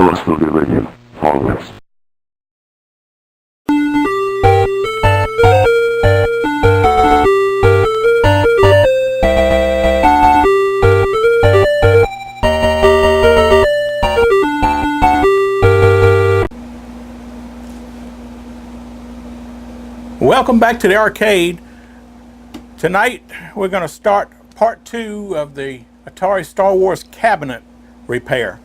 First of the review, progress. Welcome back to the arcade. Tonight we're going to start part 2 of the Atari Star Wars cabinet repair.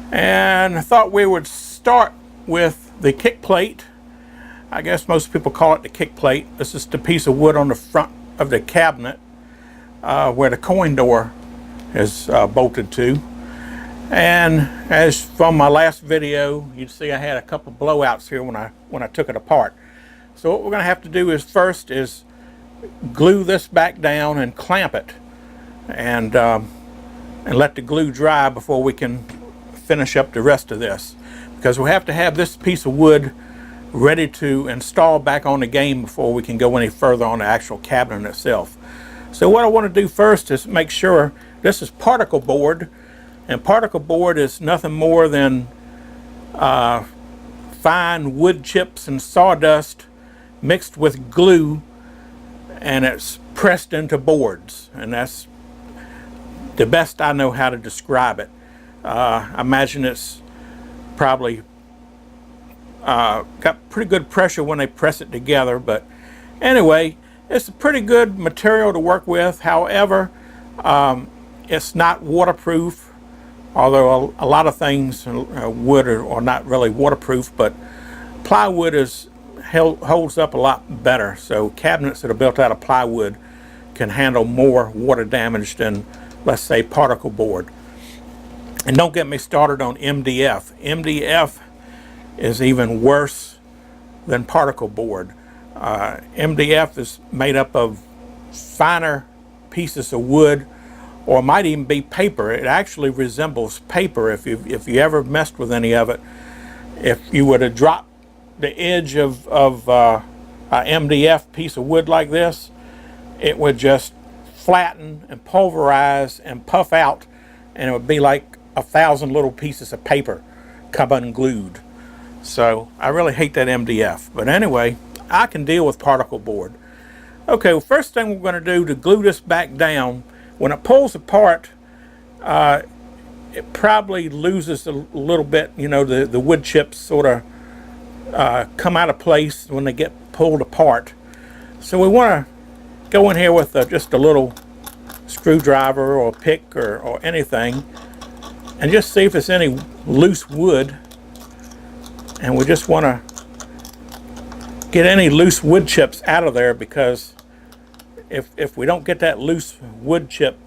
And I thought we would start with the kick plate. I guess most people call it the kick plate. This is the piece of wood on the front of the cabinet where the coin door is bolted to. And as from my last video, you'd see I had a couple blowouts here when I took it apart. So what we're going to have to do is first is glue this back down and clamp it, and let the glue dry before we can finish up the rest of this, because we have to have this piece of wood ready to install back on the game before we can go any further on the actual cabinet itself. So what I want to do first is make sure this is particle board, and particle board is nothing more than fine wood chips and sawdust mixed with glue, and it's pressed into boards, and that's the best I know how to describe it. I imagine it's probably got pretty good pressure when they press it together, but anyway, it's a pretty good material to work with. However, it's not waterproof, although a lot of things wood are not really waterproof, but plywood holds up a lot better. So cabinets that are built out of plywood can handle more water damage than, let's say, particle board. And don't get me started on MDF. MDF is even worse than particle board. MDF is made up of finer pieces of wood, or it might even be paper. It actually resembles paper if you ever messed with any of it. If you were to drop the edge of a MDF piece of wood like this, it would just flatten and pulverize and puff out, and it would be like 1,000 little pieces of paper come unglued. So I really hate that MDF, but anyway, I can deal with particle board. Okay, well, first thing we're going to do to glue this back down, when it pulls apart, it probably loses a little bit, you know, the wood chips sort of come out of place when they get pulled apart. So we want to go in here with just a little screwdriver or pick or anything, and just see if there's any loose wood. And we just want to get any loose wood chips out of there, because if we don't get that loose wood chip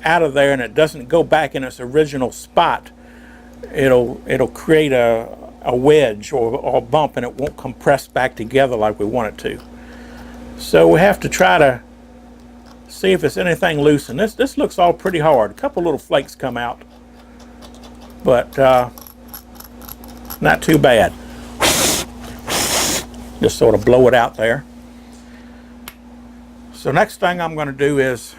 out of there and it doesn't go back in its original spot, it'll create a wedge or a bump, and it won't compress back together like we want it to. So we have to try to see if there's anything loose, and this looks all pretty hard. A couple little flakes come out, but not too bad. Just sort of blow it out there. So next thing I'm going to do is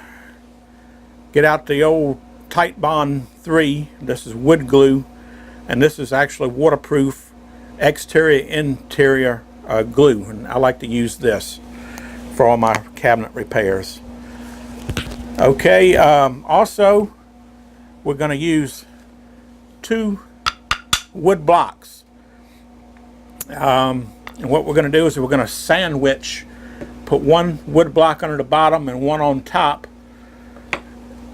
get out the old Tight Bond 3. This is wood glue, and this is actually waterproof exterior interior glue, and I like to use this for all my cabinet repairs. Okay, also we're going to use 2 wood blocks, and what we're going to do is we're going to sandwich, put one wood block under the bottom and one on top,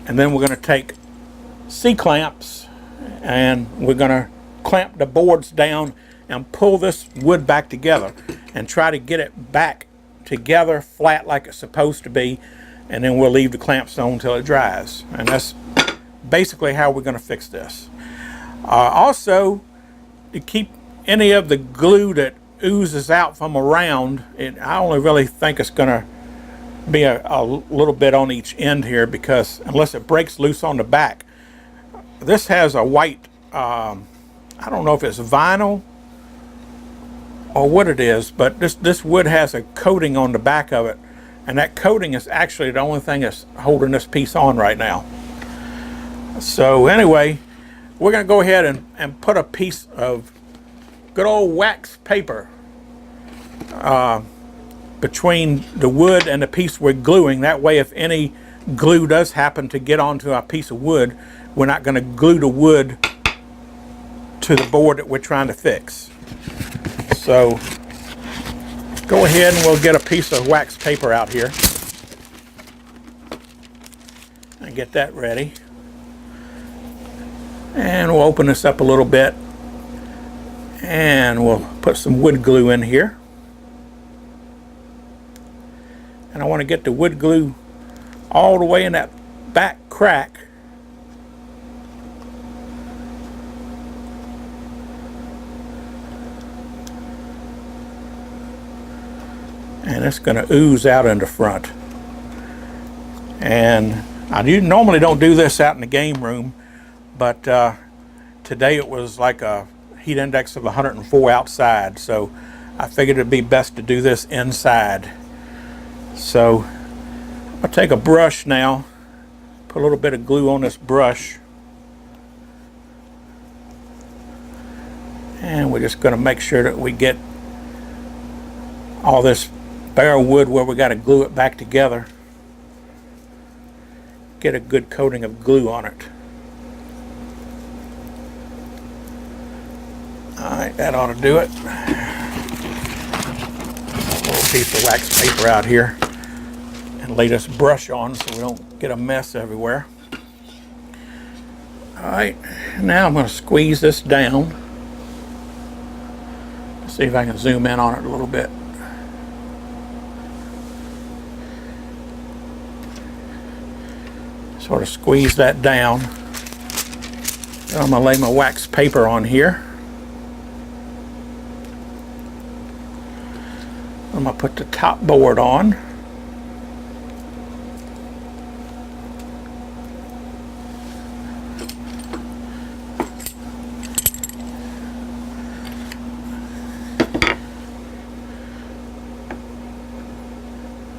and then we're going to take C-clamps and we're going to clamp the boards down and pull this wood back together and try to get it back together flat like it's supposed to be, and then we'll leave the clamps on until it dries. And that's basically how we're going to fix this. Also, to keep any of the glue that oozes out from around it, I only really think it's going to be a little bit on each end here, because unless it breaks loose on the back, this has a white I don't know if it's vinyl or what it is, but this wood has a coating on the back of it, and that coating is actually the only thing that's holding this piece on right now. So anyway, we're going to go ahead and put a piece of good old wax paper between the wood and the piece we're gluing. That way, if any glue does happen to get onto a piece of wood, we're not going to glue the wood to the board that we're trying to fix. So go ahead and we'll get a piece of wax paper out here and get that ready. And we'll open this up a little bit and we'll put some wood glue in here. And I want to get the wood glue all the way in that back crack. And it's going to ooze out in the front. And I normally don't do this out in the game room, but today it was like a heat index of 104 outside, so I figured it'd be best to do this inside. So I'll take a brush now, put a little bit of glue on this brush, and we're just going to make sure that we get all this bare wood where we got to glue it back together. Get a good coating of glue on it. Alright, that ought to do it. A little piece of wax paper out here and lay this brush on so we don't get a mess everywhere. Alright, now I'm going to squeeze this down. Let's see if I can zoom in on it a little bit. Sort of squeeze that down. Then I'm going to lay my wax paper on here. I'm going to put the top board on.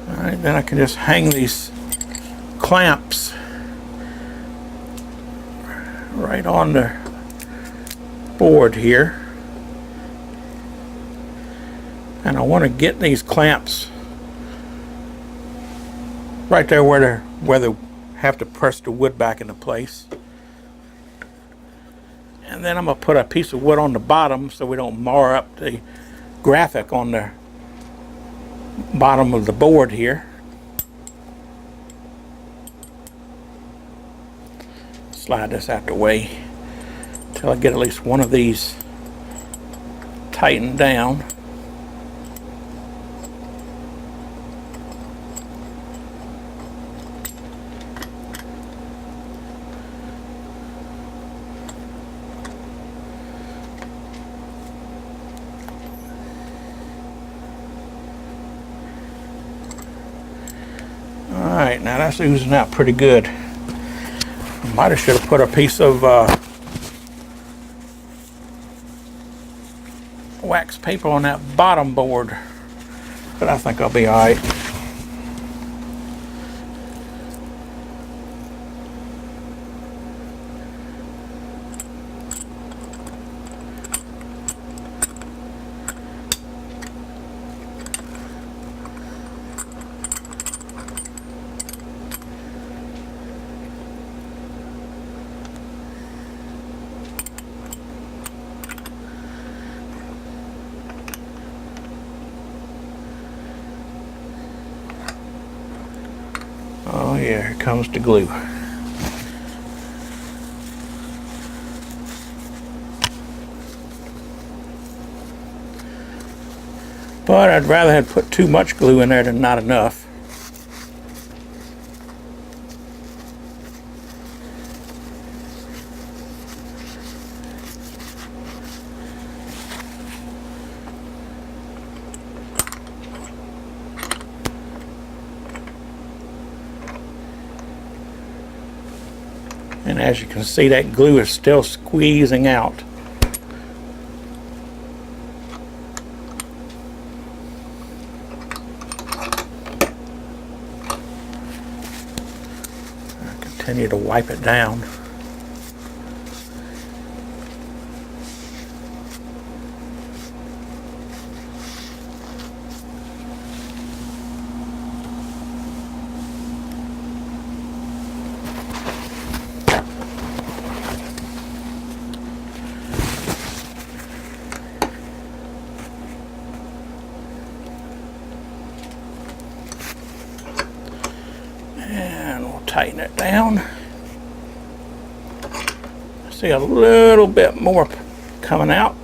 Alright, then I can just hang these clamps right on the board here. And I want to get these clamps right there where they have to press the wood back into place. And then I'm going to put a piece of wood on the bottom so we don't mar up the graphic on the bottom of the board here. Slide this out the way until I get at least one of these tightened down. Alright, now that's oozing out pretty good. Might have should have put a piece of wax paper on that bottom board, but I think I'll be alright. Oh yeah, here comes the glue. But I'd rather have put too much glue in there than not enough. And as you can see, that glue is still squeezing out. I continue to wipe it down. tighten it down. See a little bit more coming out.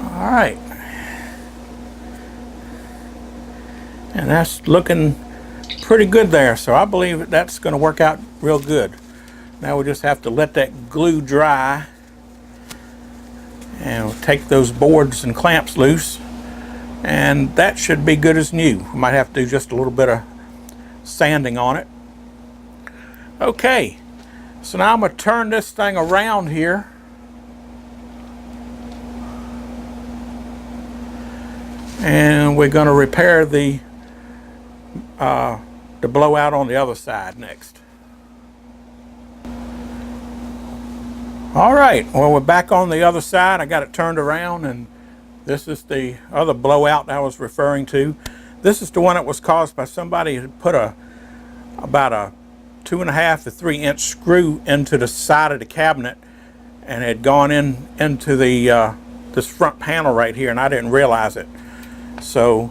All right, and that's looking pretty good there, so I believe that's going to work out real good. Now we just have to let that glue dry, and we'll take those boards and clamps loose, and that should be good as new. We might have to do just a little bit of sanding on it. Okay, so now I'm going to turn this thing around here. And we're going to repair the blowout on the other side next. All right, well, we're back on the other side. I got it turned around, and this is the other blowout I was referring to. This is the one that was caused by somebody who put about a 2.5 to 3 inch screw into the side of the cabinet, and had gone into the this front panel right here, and I didn't realize it. So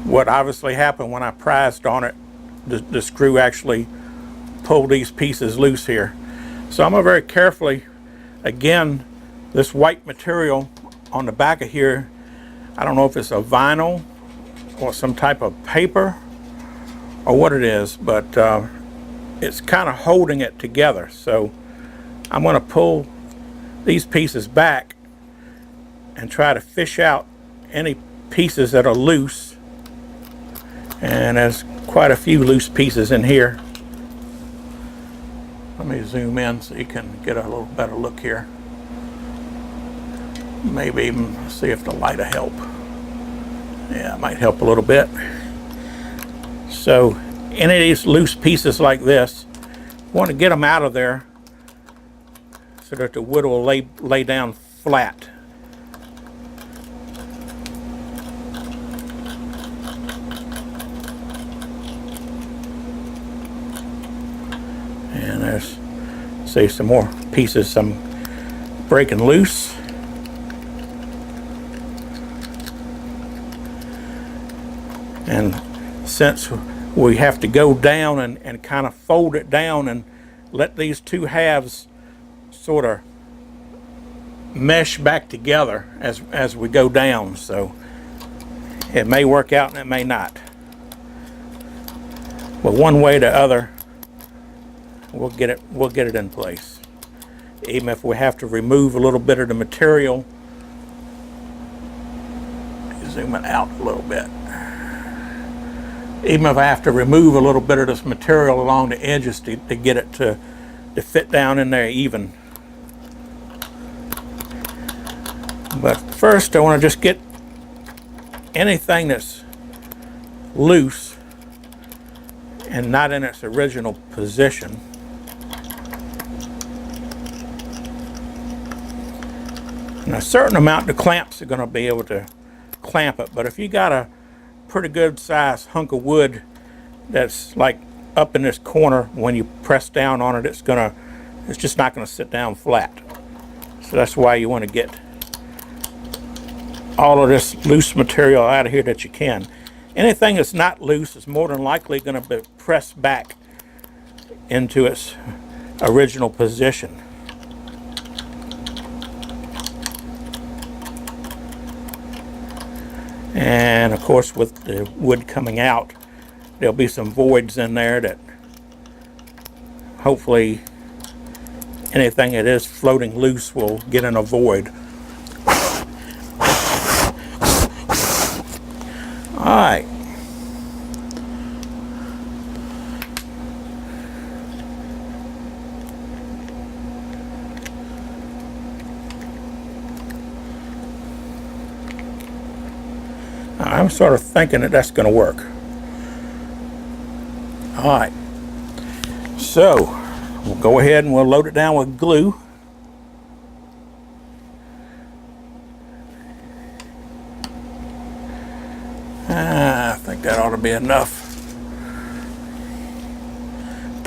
what obviously happened when I prized on it, the screw actually pulled these pieces loose here. So I'm going to very carefully, again, this white material on the back of here, I don't know if it's a vinyl or some type of paper or what it is, but it's kind of holding it together. So I'm going to pull these pieces back and try to fish out any pieces that are loose, and there's quite a few loose pieces in here. Let me zoom in so you can get a little better look here. Maybe even see if the light will help. Yeah, it might help a little bit. So any of these loose pieces like this, you want to get them out of there so that the wood will lay down flat. And there's, say, some more pieces I'm breaking loose. And since we have to go down and kind of fold it down and let these two halves sort of mesh back together as we go down, so it may work out and it may not. But one way or the other, we'll get it in place. Even if we have to remove a little bit of the material. Zoom it out a little bit. Even if I have to remove a little bit of this material along the edges to get it to fit down in there even. But first I want to just get anything that's loose and not in its original position. And a certain amount of clamps are going to be able to clamp it, but if you got a pretty good sized hunk of wood that's like up in this corner, when you press down on it, it's just not going to sit down flat. So that's why you want to get all of this loose material out of here that you can. Anything that's not loose is more than likely going to be pressed back into its original position. And of course, with the wood coming out, there'll be some voids in there that hopefully anything that is floating loose will get in a void. All right. I'm sort of thinking that that's going to work. All right. So we'll go ahead and we'll load it down with glue. I think that ought to be enough.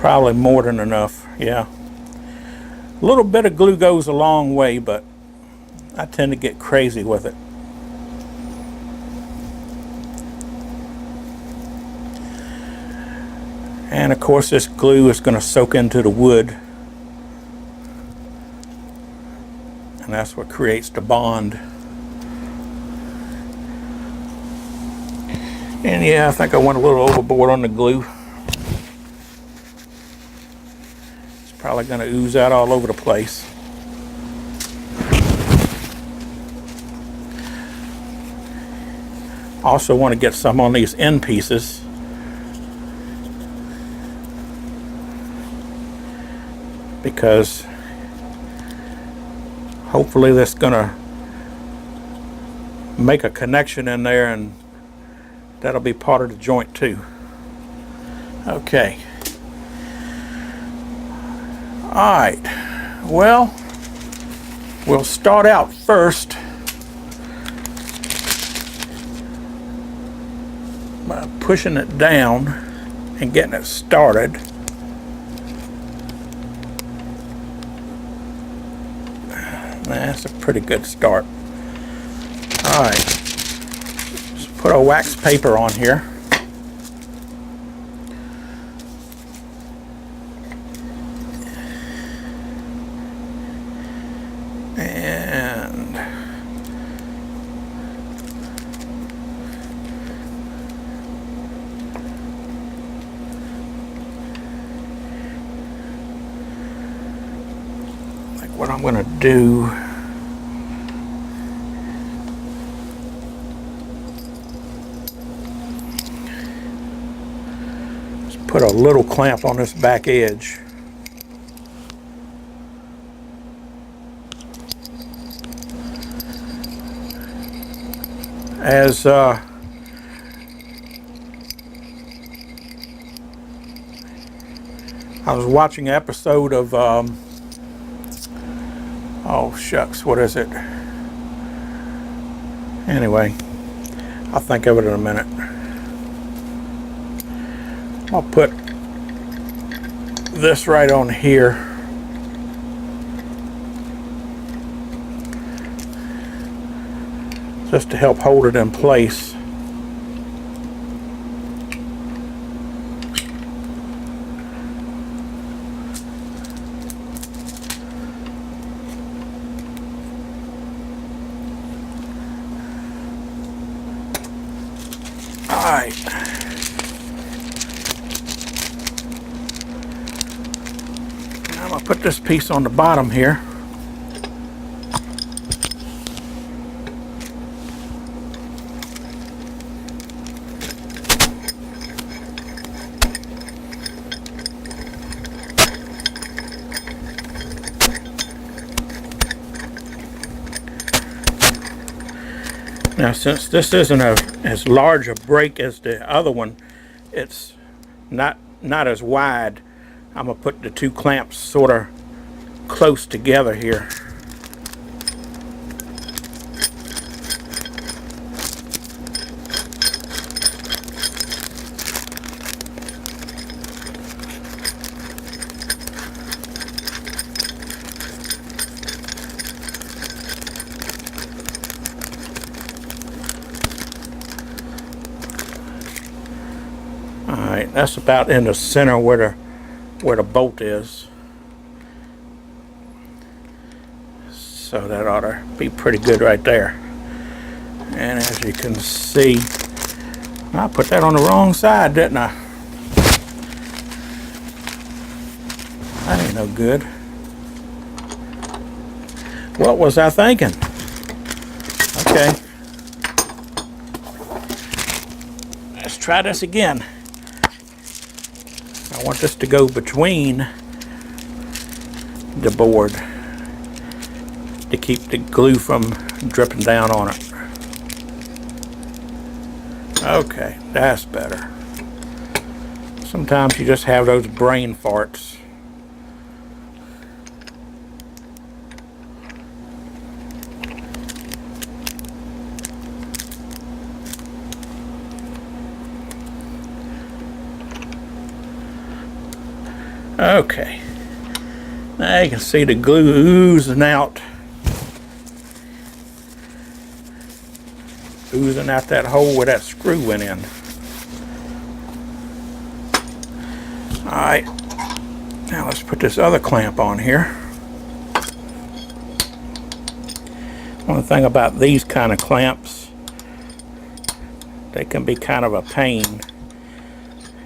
Probably more than enough, yeah. A little bit of glue goes a long way, but I tend to get crazy with it. And of course this glue is going to soak into the wood. And that's what creates the bond. And yeah, I think I went a little overboard on the glue. It's probably going to ooze out all over the place. Also want to get some on these end pieces. Because hopefully that's going to make a connection in there, and that'll be part of the joint too. Okay. Alright. Well, we'll start out first by pushing it down and getting it started. That's a pretty good start. Alright. Let's put our wax paper on here. And like what I'm going to do, put a little clamp on this back edge. As I was watching an episode of oh shucks, what is it? Anyway, I'll think of it in a minute. I'll put this right on here. Just to help hold it in place. All right. I'm going to put this piece on the bottom here. Now, since this isn't as large a break as the other one, it's not as wide. I'm going to put the two clamps sort of close together here. Alright, that's about in the center where the bolt is. So that ought to be pretty good right there. And as you can see, I put that on the wrong side, didn't I? That ain't no good. What was I thinking? Okay. Let's try this again. I want this to go between the board to keep the glue from dripping down on it. Okay, that's better. Sometimes you just have those brain farts. Okay. Now you can see the glue oozing out. Oozing out that hole where that screw went in. Alright. Now let's put this other clamp on here. One thing about these kind of clamps, they can be kind of a pain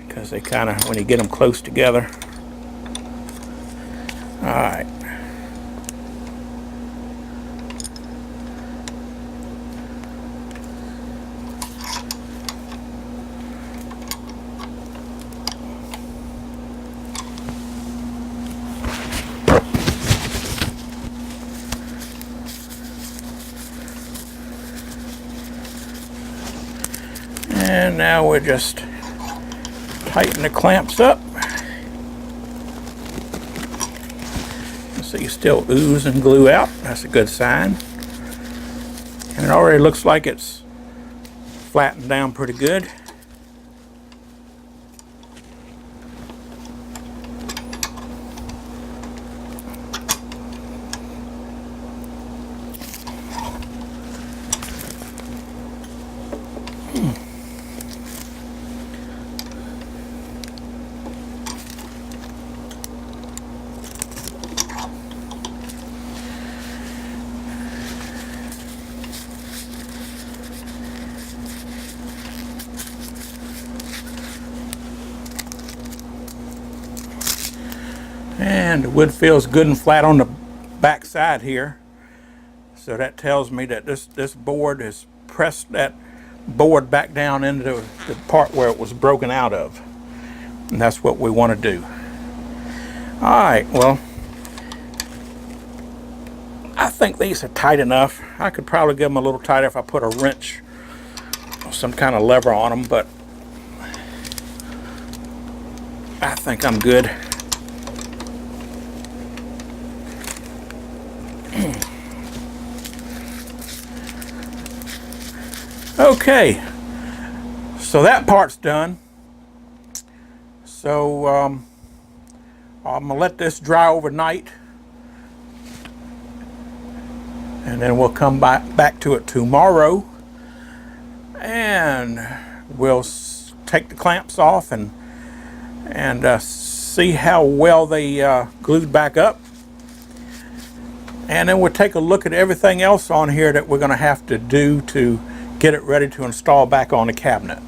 because they kind of, when you get them close together. Alright. And now we're just tighten the clamps up. So you still ooze and glue out. That's a good sign. And it already looks like it's flattened down pretty good. And the wood feels good and flat on the back side here. So that tells me that this board has pressed that board back down into the part where it was broken out of. And that's what we want to do. Alright, well, I think these are tight enough. I could probably give them a little tighter if I put a wrench or some kind of lever on them, but I think I'm good. Okay, so that part's done. So I'm gonna let this dry overnight, and then we'll come back to it tomorrow, and we'll take the clamps off and see how well they glued back up. And then we'll take a look at everything else on here that we're going to have to do to get it ready to install back on the cabinet.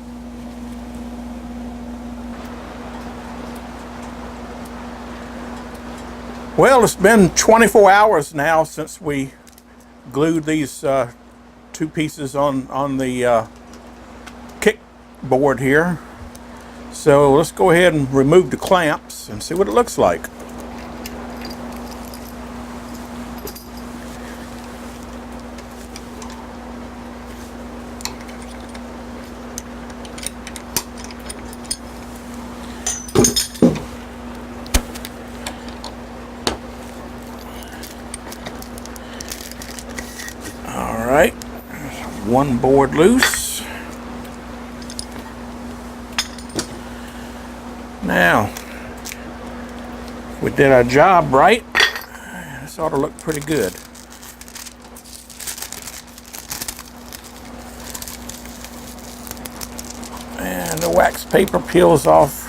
Well, it's been 24 hours now since we glued these two pieces on the kick board here. So let's go ahead and remove the clamps and see what it looks like. Alright, one board loose. Now, if we did our job right, this ought to look pretty good. And the wax paper peels off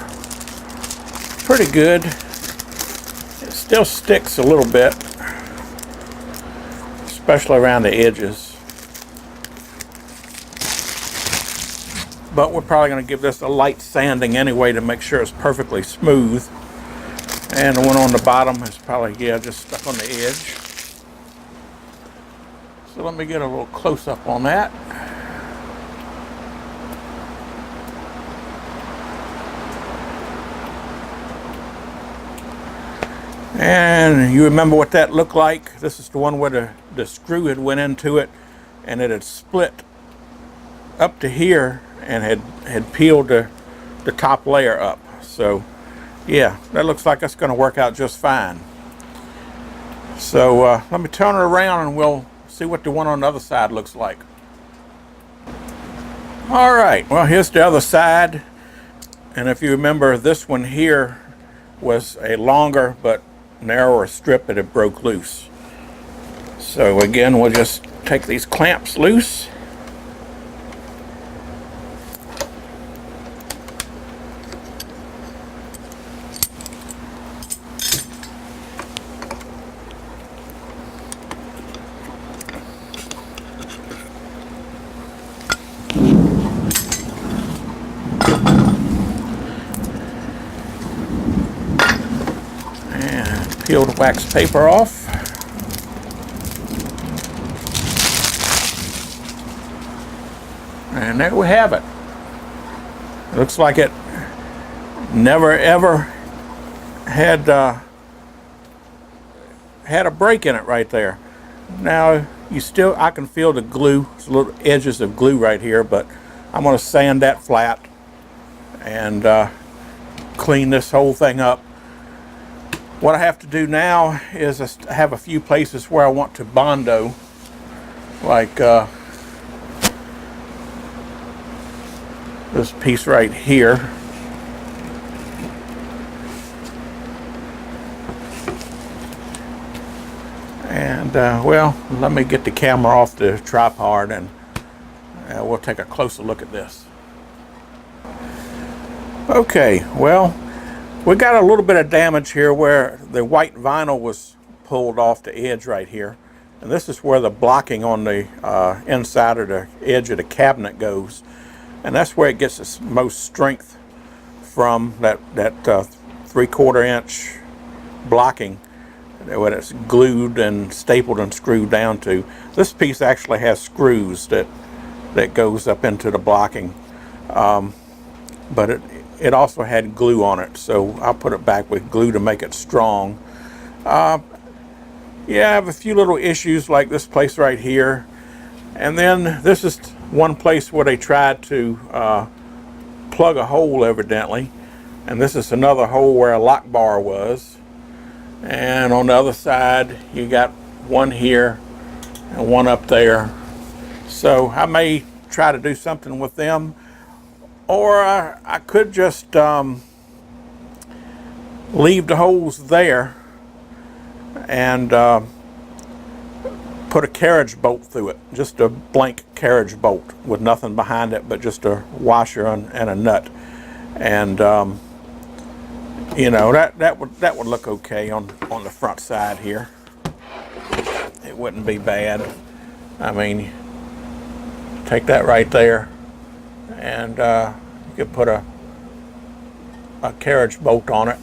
pretty good. It still sticks a little bit, especially around the edges. But we're probably going to give this a light sanding anyway to make sure it's perfectly smooth. And the one on the bottom is probably, yeah, just stuck on the edge. So let me get a little close up on that. And you remember what that looked like? This is the one where the screw had went into it and it had split up to here and had peeled the top layer up. So yeah, that looks like that's going to work out just fine. So let me turn it around and we'll see what the one on the other side looks like. Alright, well, here's the other side. And if you remember, this one here was a longer but narrower strip that had broke loose. So again, we'll just take these clamps loose. And peel the wax paper off. And there we have it. It looks like it never ever had had a break in it right there. Now I can feel the glue, there's little edges of glue right here, but I'm going to sand that flat and clean this whole thing up. What I have to do now is I have a few places where I want to Bondo, like this piece right here. And well, let me get the camera off the tripod and we'll take a closer look at this. Okay, well, we got a little bit of damage here where the white vinyl was pulled off the edge right here. And this is where the blocking on the inside of the edge of the cabinet goes. And that's where it gets its most strength from, that 3/4 inch blocking when it's glued and stapled and screwed down to. This piece actually has screws that goes up into the blocking, but it also had glue on it, so I'll put it back with glue to make it strong. Yeah, I have a few little issues like this place right here, and then this is one place where they tried to plug a hole evidently, and this is another hole where a lock bar was. And on the other side you got one here and one up there. So I may try to do something with them, or I could just leave the holes there and put a carriage bolt through it, just a blank carriage bolt with nothing behind it but just a washer and a nut, and you know, that would look okay on the front side here. It wouldn't be bad. I mean, take that right there, and you could put a carriage bolt on it.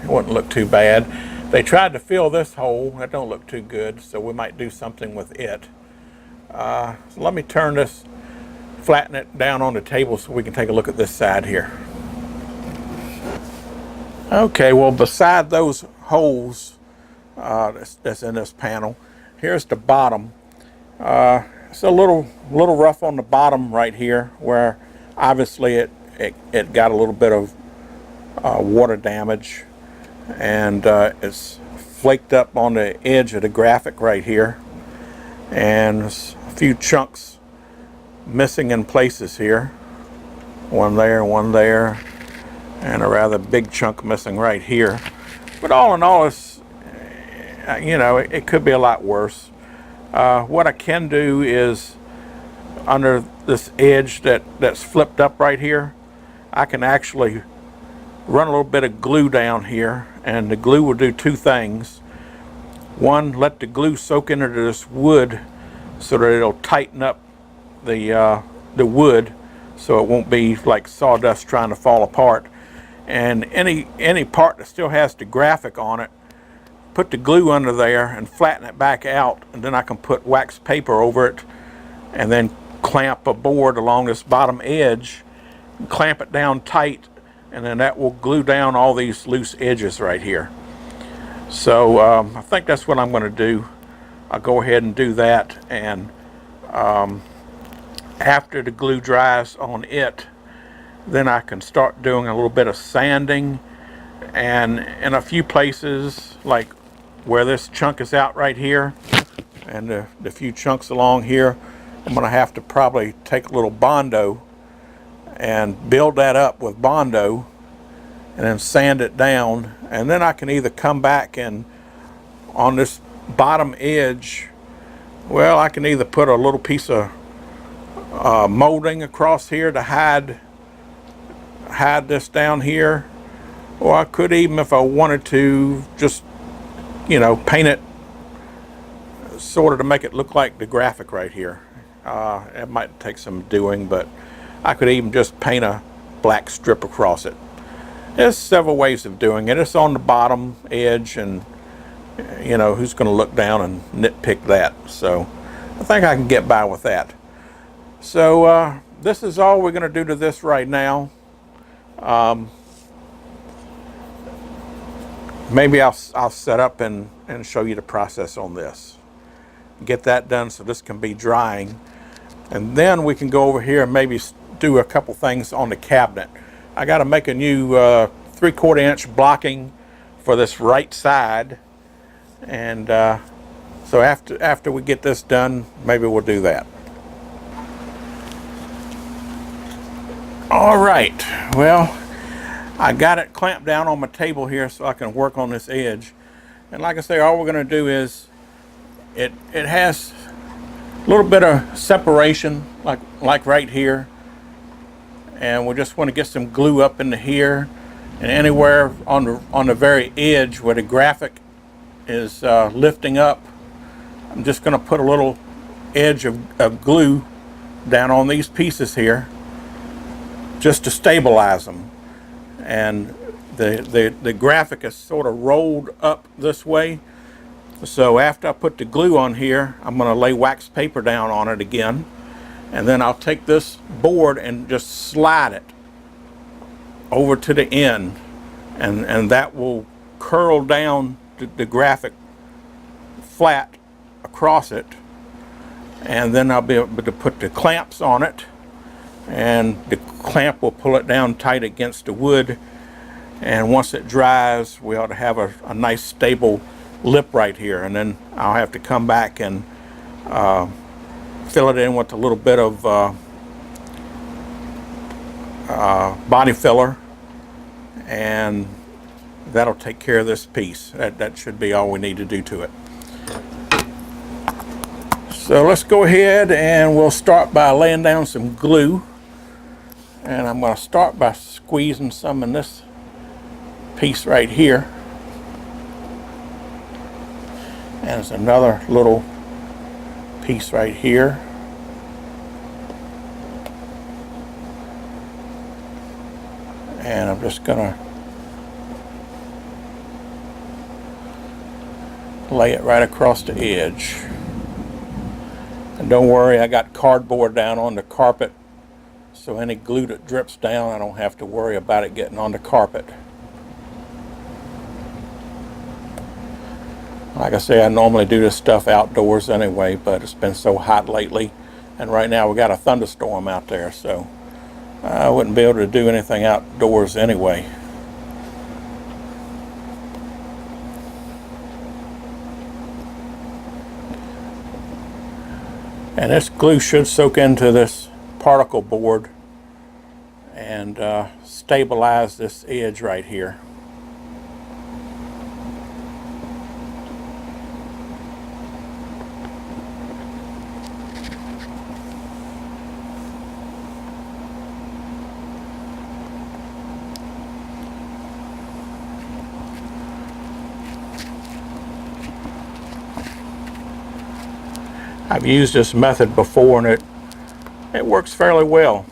It wouldn't look too bad. They tried to fill this hole. That don't look too good, so we might do something with it. So let me turn this, flatten it down on the table so we can take a look at this side here. Okay, well, beside those holes that's in this panel, here's the bottom. It's a little rough on the bottom right here, where obviously it got a little bit of water damage, and it's flaked up on the edge of the graphic right here, and there's a few chunks missing in places here. One there, and a rather big chunk missing right here. But all in all, it's, you know, it could be a lot worse. What I can do is, under this edge that's flipped up right here, I can actually run a little bit of glue down here, and the glue will do two things. One, let the glue soak into this wood so that it'll tighten up the wood, so it won't be like sawdust trying to fall apart. And any part that still has the graphic on it, put the glue under there and flatten it back out, and then I can put wax paper over it and then clamp a board along this bottom edge, clamp it down tight, and then that will glue down all these loose edges right here. So I think that's what I'm going to do. I'll go ahead and do that, and after the glue dries on it, then I can start doing a little bit of sanding, and in a few places, like where this chunk is out right here and the few chunks along here, I'm going to have to probably take a little Bondo and build that up with Bondo, and then sand it down, and then I can either come back and on this bottom edge, well, I can either put a little piece of molding across here to hide this down here, or I could even, if I wanted to, just, you know, paint it sort of to make it look like the graphic right here. It might take some doing, but I could even just paint a black strip across it. There's several ways of doing it. It's on the bottom edge, and you know, who's going to look down and nitpick that? So I think I can get by with that. So this is all we're going to do to this right now. Maybe I'll set up and show you the process on this. Get that done so this can be drying. And then we can go over here and maybe do a couple things on the cabinet. I got to make a new 3/4 inch blocking for this right side. And so after we get this done, maybe we'll do that. All right, well, I got it clamped down on my table here so I can work on this edge. And like I say, all we're going to do is, it has a little bit of separation, like right here. And we just want to get some glue up into here, and anywhere on the very edge where the graphic is lifting up, I'm just going to put a little edge of glue down on these pieces here, just to stabilize them. And the graphic is sort of rolled up this way, so after I put the glue on here, I'm going to lay wax paper down on it again, and then I'll take this board and just slide it over to the end, and that will curl down the graphic flat across it. And then I'll be able to put the clamps on it, and the clamp will pull it down tight against the wood. And once it dries, we ought to have a nice stable lip right here. And then I'll have to come back and fill it in with a little bit of body filler, and that'll take care of this piece. That should be all we need to do to it. So let's go ahead and we'll start by laying down some glue. And I'm going to start by squeezing some in this piece right here. And there's another little piece right here. And I'm just going to lay it right across the edge. And don't worry, I got cardboard down on the carpet, so any glue that drips down, I don't have to worry about it getting on the carpet. Like I say, I normally do this stuff outdoors anyway, but it's been so hot lately, and right now we got a thunderstorm out there, so I wouldn't be able to do anything outdoors anyway. And this glue should soak into this particle board and stabilize this edge right here. I've used this method before, and it works fairly well.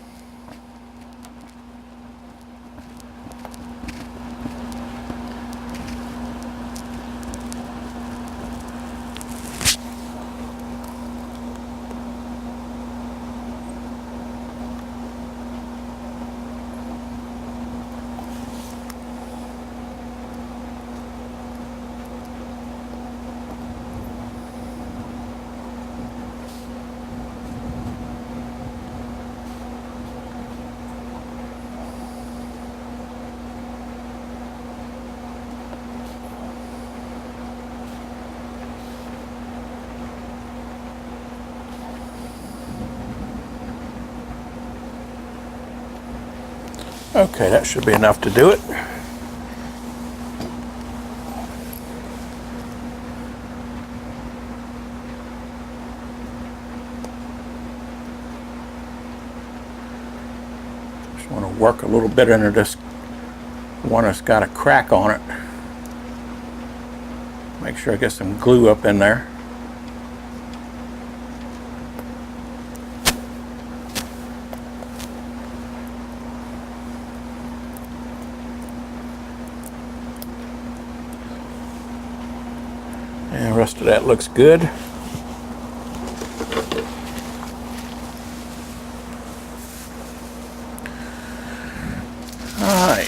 Okay, that should be enough to do it. Just want to work a little bit into this one that's got a crack on it. Make sure I get some glue up in there. And the rest of that looks good. Alright.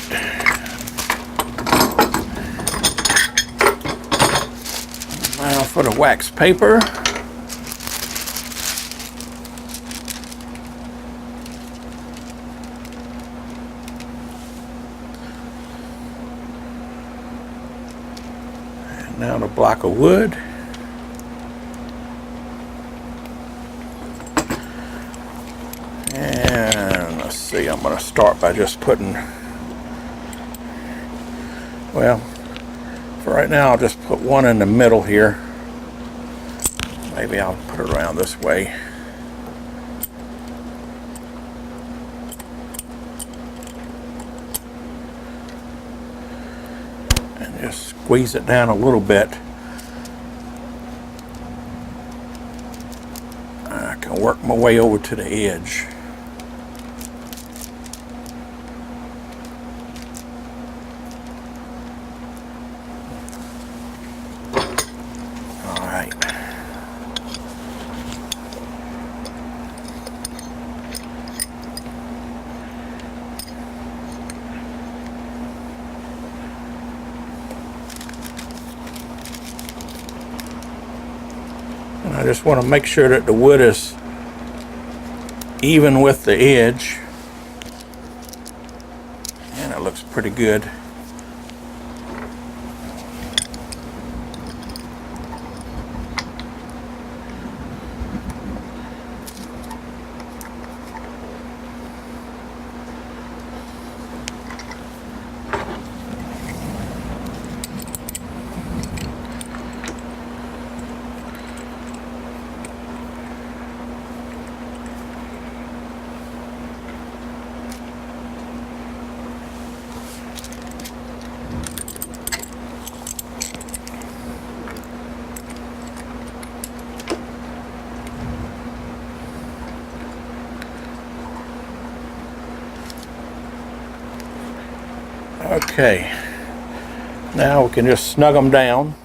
Now for the wax paper. And now the block of wood. And let's see, I'm going to start by just putting, well, for right now I'll just put one in the middle here. Maybe I'll put it around this way. And just squeeze it down a little bit. I can work my way over to the edge. And I just want to make sure that the wood is even with the edge. And it looks pretty good. Okay, now we can just snug them down.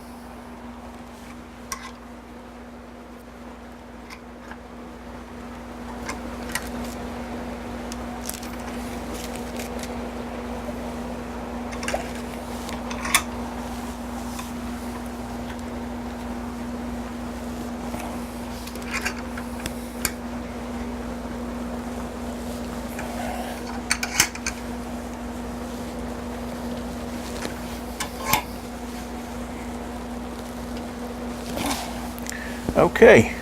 Okay.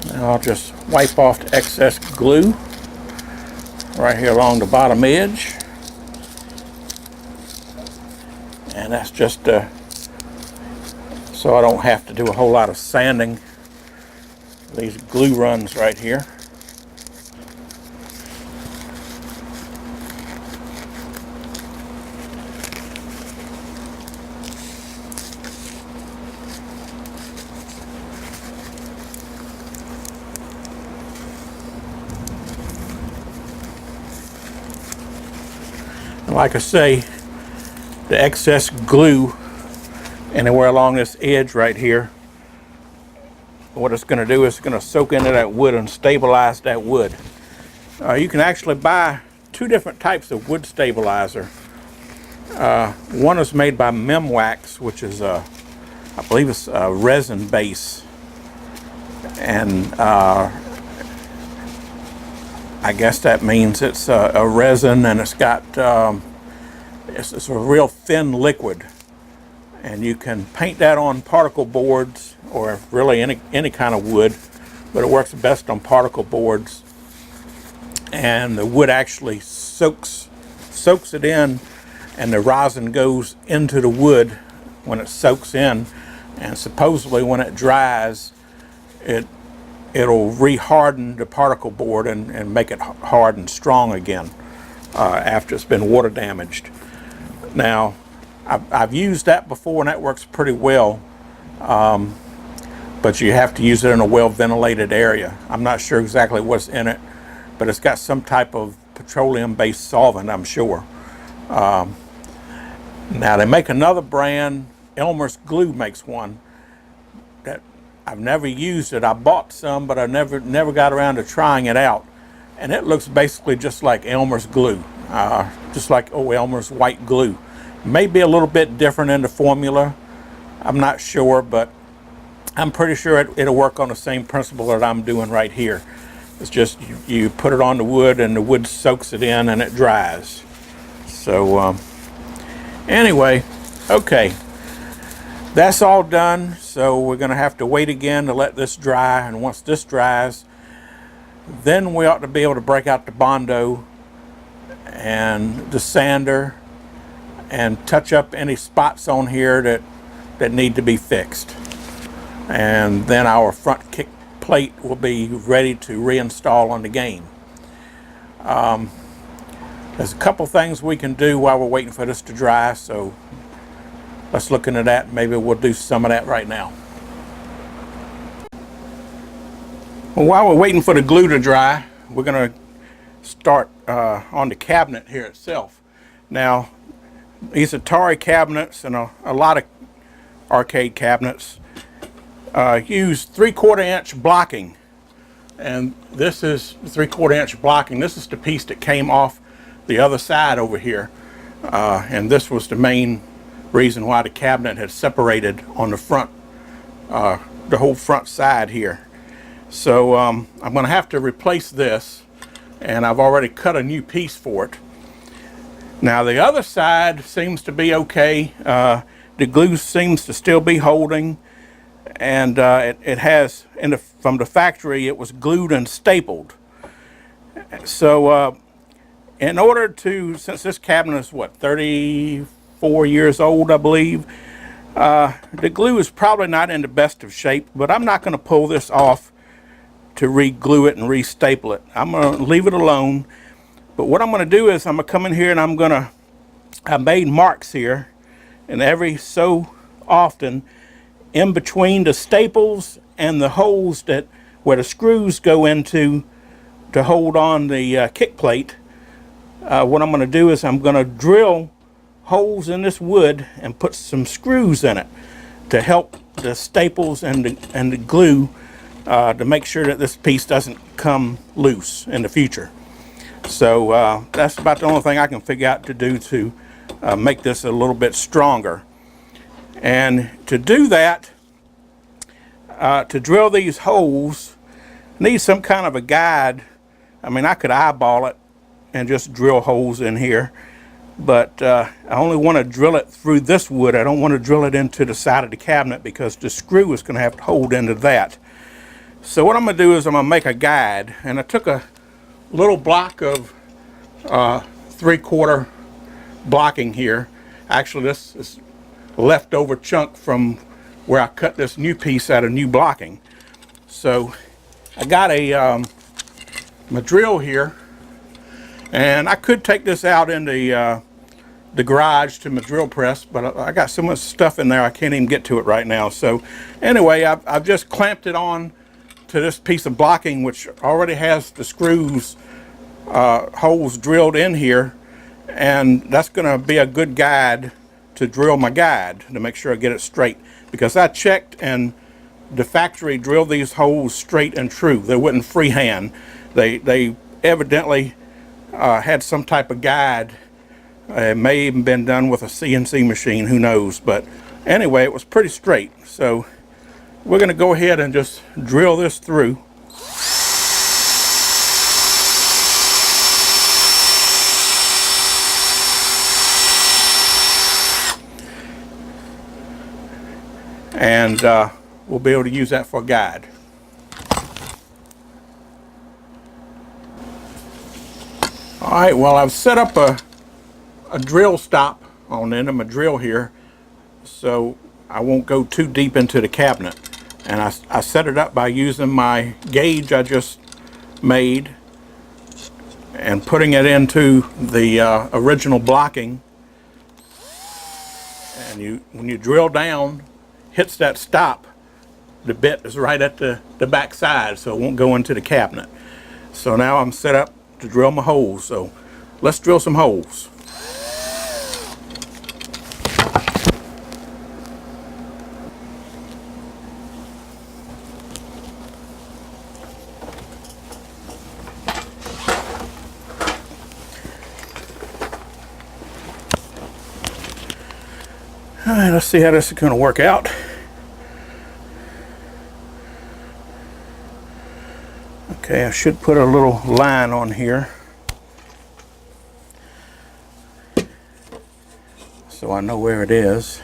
Now I'll just wipe off the excess glue right here along the bottom edge. And that's just so I don't have to do a whole lot of sanding these glue runs right here. Like I say, the excess glue anywhere along this edge right here, what it's going to do is it's going to soak into that wood and stabilize that wood. You can actually buy two different types of wood stabilizer. One is made by Memwax, which is I believe it's a resin base, and I guess that means it's a resin, and it's got it's a real thin liquid, and you can paint that on particle boards or really any kind of wood, but it works best on particle boards. And the wood actually soaks it in, and the rosin goes into the wood when it soaks in, and supposedly when it dries, it it'll re-harden the particle board and make it hard and strong again after it's been water damaged. Now, I've used that before and that works pretty well, but you have to use it in a well-ventilated area. I'm not sure exactly what's in it, but it's got some type of petroleum-based solvent, I'm sure. Now, they make another brand, Elmer's Glue makes one, that I've never used it. I bought some, but I never got around to trying it out. And it looks basically just like Elmer's Glue, just like Elmer's white glue. Maybe a little bit different in the formula. I'm not sure, but I'm pretty sure it'll work on the same principle that I'm doing right here. It's just you put it on the wood and the wood soaks it in and it dries. So anyway, okay, that's all done. So we're going to have to wait again to let this dry, and once this dries, then we ought to be able to break out the Bondo and the sander and touch up any spots on here that need to be fixed. And then our front kick plate will be ready to reinstall on the game. There's a couple things we can do while we're waiting for this to dry, so let's look into that. Maybe we'll do some of that right now. Well, while we're waiting for the glue to dry, we're going to start on the cabinet here itself. Now, these Atari cabinets and a lot of arcade cabinets use 3/4 inch blocking, and this is 3/4 inch blocking. This is the piece that came off the other side over here, and this was the main reason why the cabinet had separated on the front, the whole front side here. So I'm going to have to replace this, and I've already cut a new piece for it. Now the other side seems to be okay. The glue seems to still be holding, and it has, from the factory, it was glued and stapled. So in order to, since this cabinet is what, 34 years old, I believe, the glue is probably not in the best of shape, but I'm not going to pull this off to re-glue it and re-staple it. I'm going to leave it alone. But what I'm going to do is I'm going to come in here and I made marks here, and every so often in between the staples and the holes where the screws go into to hold on the kick plate, what I'm going to do is I'm going to drill holes in this wood and put some screws in it to help the staples and the glue to make sure that this piece doesn't come loose in the future. So that's about the only thing I can figure out to do to make this a little bit stronger. And to do that, to drill these holes, I need some kind of a guide. I mean, I could eyeball it and just drill holes in here, but I only want to drill it through this wood. I don't want to drill it into the side of the cabinet because the screw is going to have to hold into that. So what I'm going to do is I'm going to make a guide, and I took a little block of 3/4 blocking here. Actually, this is leftover chunk from where I cut this new piece out of new blocking. So I got my drill here, and I could take this out in the garage to my drill press, but I got so much stuff in there I can't even get to it right now. So anyway, I've just clamped it on to this piece of blocking, which already has the screws holes drilled in here, and that's going to be a good guide to drill my guide to make sure I get it straight, because I checked and the factory drilled these holes straight and true. They wouldn't freehand. They evidently had some type of guide. It may even been done with a CNC machine, who knows, but anyway, it was pretty straight. So we're going to go ahead and just drill this through. And we'll be able to use that for a guide. Alright, well, I've set up a drill stop on the end of my drill here, so I won't go too deep into the cabinet. And I set it up by using my gauge I just made and putting it into the original blocking. And when you drill down, hits that stop, the bit is right at the back side, so it won't go into the cabinet. So now I'm set up to drill my holes. So let's drill some holes. All right, let's see how this is going to work out. Okay, I should put a little line on here so I know where it is.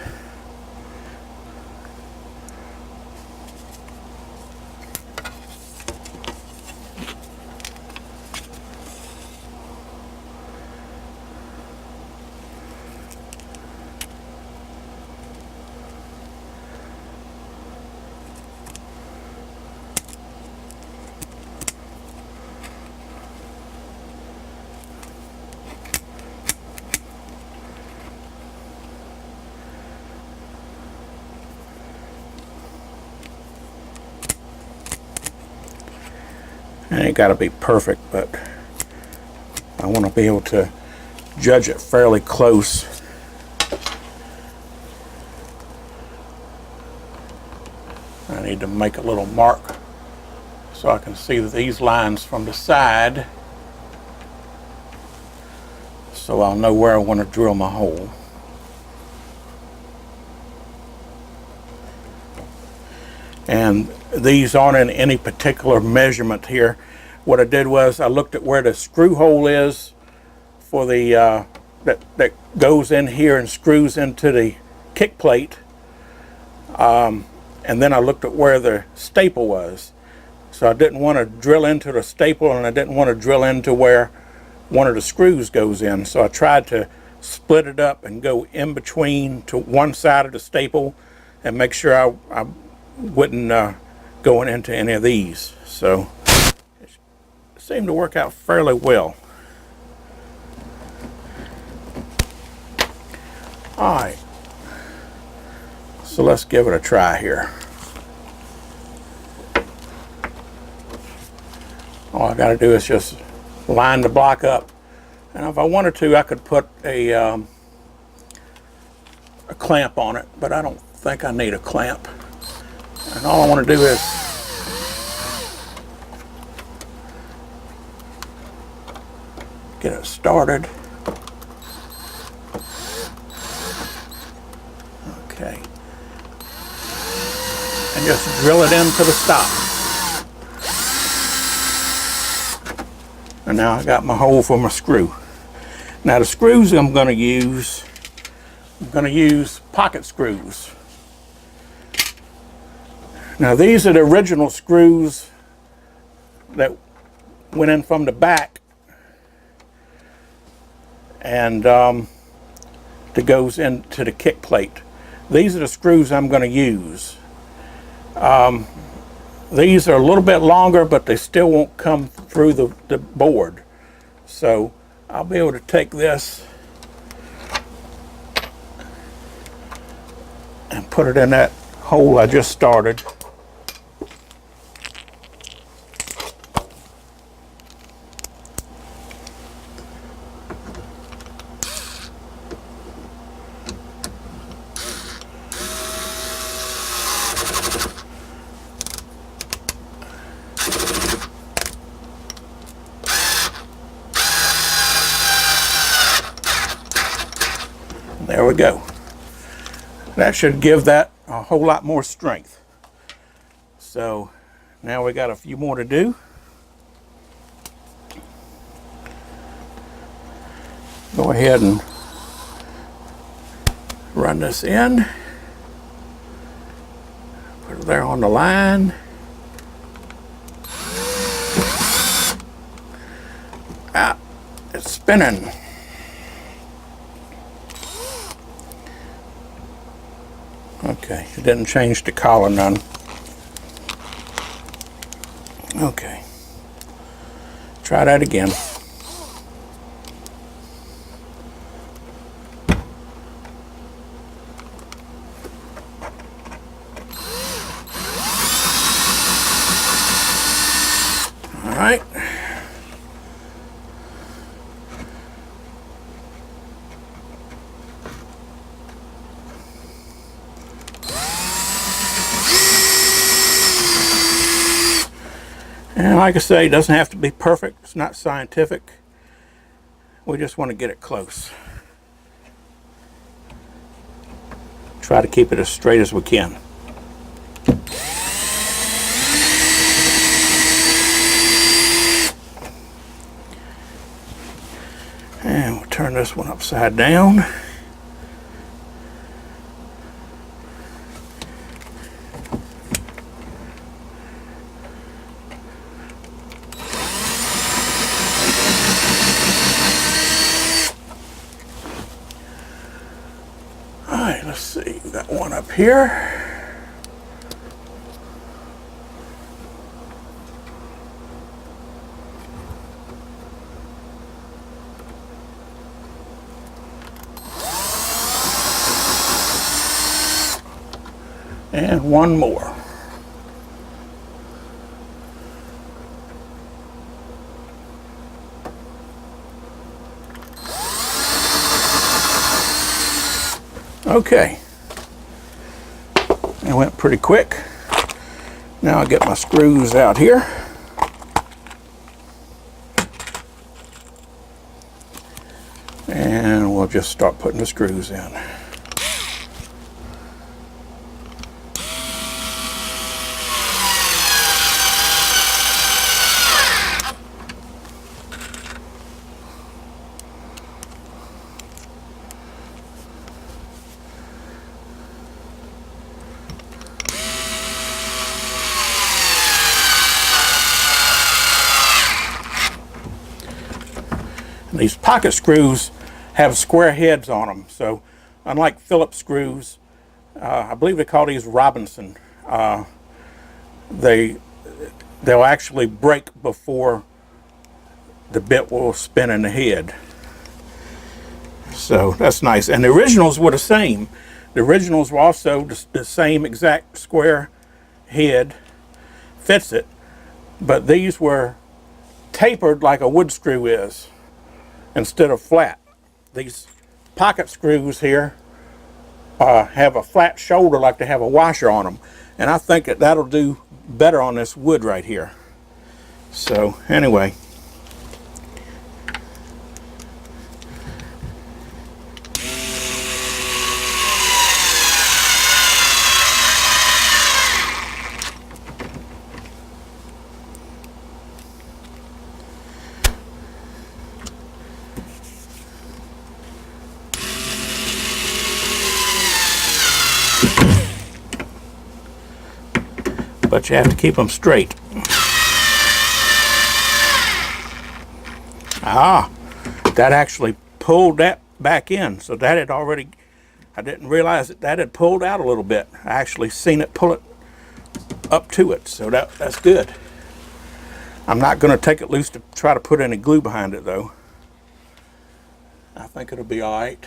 It ain't got to be perfect, but I want to be able to judge it fairly close. I need to make a little mark so I can see these lines from the side, so I'll know where I want to drill my hole. And these aren't in any particular measurement here. What I did was I looked at where the screw hole is for the that goes in here and screws into the kick plate, and then I looked at where the staple was. So I didn't want to drill into the staple, and I didn't want to drill into where one of the screws goes in. So I tried to split it up and go in between to one side of the staple and make sure I wouldn't go into any of these. So it seemed to work out fairly well. All right, so let's give it a try here. All I got to do is just line the block up, and if I wanted to, I could put a clamp on it, but I don't think I need a clamp. And all I want to do is get it started. Okay. And just drill it into the stop. And now I got my hole for my screw. Now the screws I'm going to use pocket screws. Now these are the original screws that went in from the back and that goes into the kick plate. These are the screws I'm going to use. These are a little bit longer, but they still won't come through the board. So I'll be able to take this and put it in that hole I just started. There we go. That should give that a whole lot more strength. So now we got a few more to do. Go ahead and run this in. Put it there on the line. Ah, it's spinning. Okay, it didn't change the collar none. Okay. Try that again. All right. And like I say, it doesn't have to be perfect. It's not scientific. We just want to get it close. Try to keep it as straight as we can. And we'll turn this one upside down. Alright, let's see. We got one up here. And one more. Okay. It went pretty quick. Now I'll get my screws out here. And we'll just start putting the screws in. These pocket screws have square heads on them, so unlike Phillips screws, I believe they call these Robinson. They'll actually break before the bit will spin in the head. So that's nice. And the originals were the same. The originals were also the same exact square head, fits it, but these were tapered like a wood screw is, instead of flat. These pocket screws here have a flat shoulder like they have a washer on them, and I think that that'll do better on this wood right here. So anyway, but you have to keep them straight. Ah, that actually pulled that back in. So that had already, I didn't realize that had pulled out a little bit. I actually seen it pull it up to it. So that's good. I'm not going to take it loose to try to put any glue behind it though. I think it'll be all right.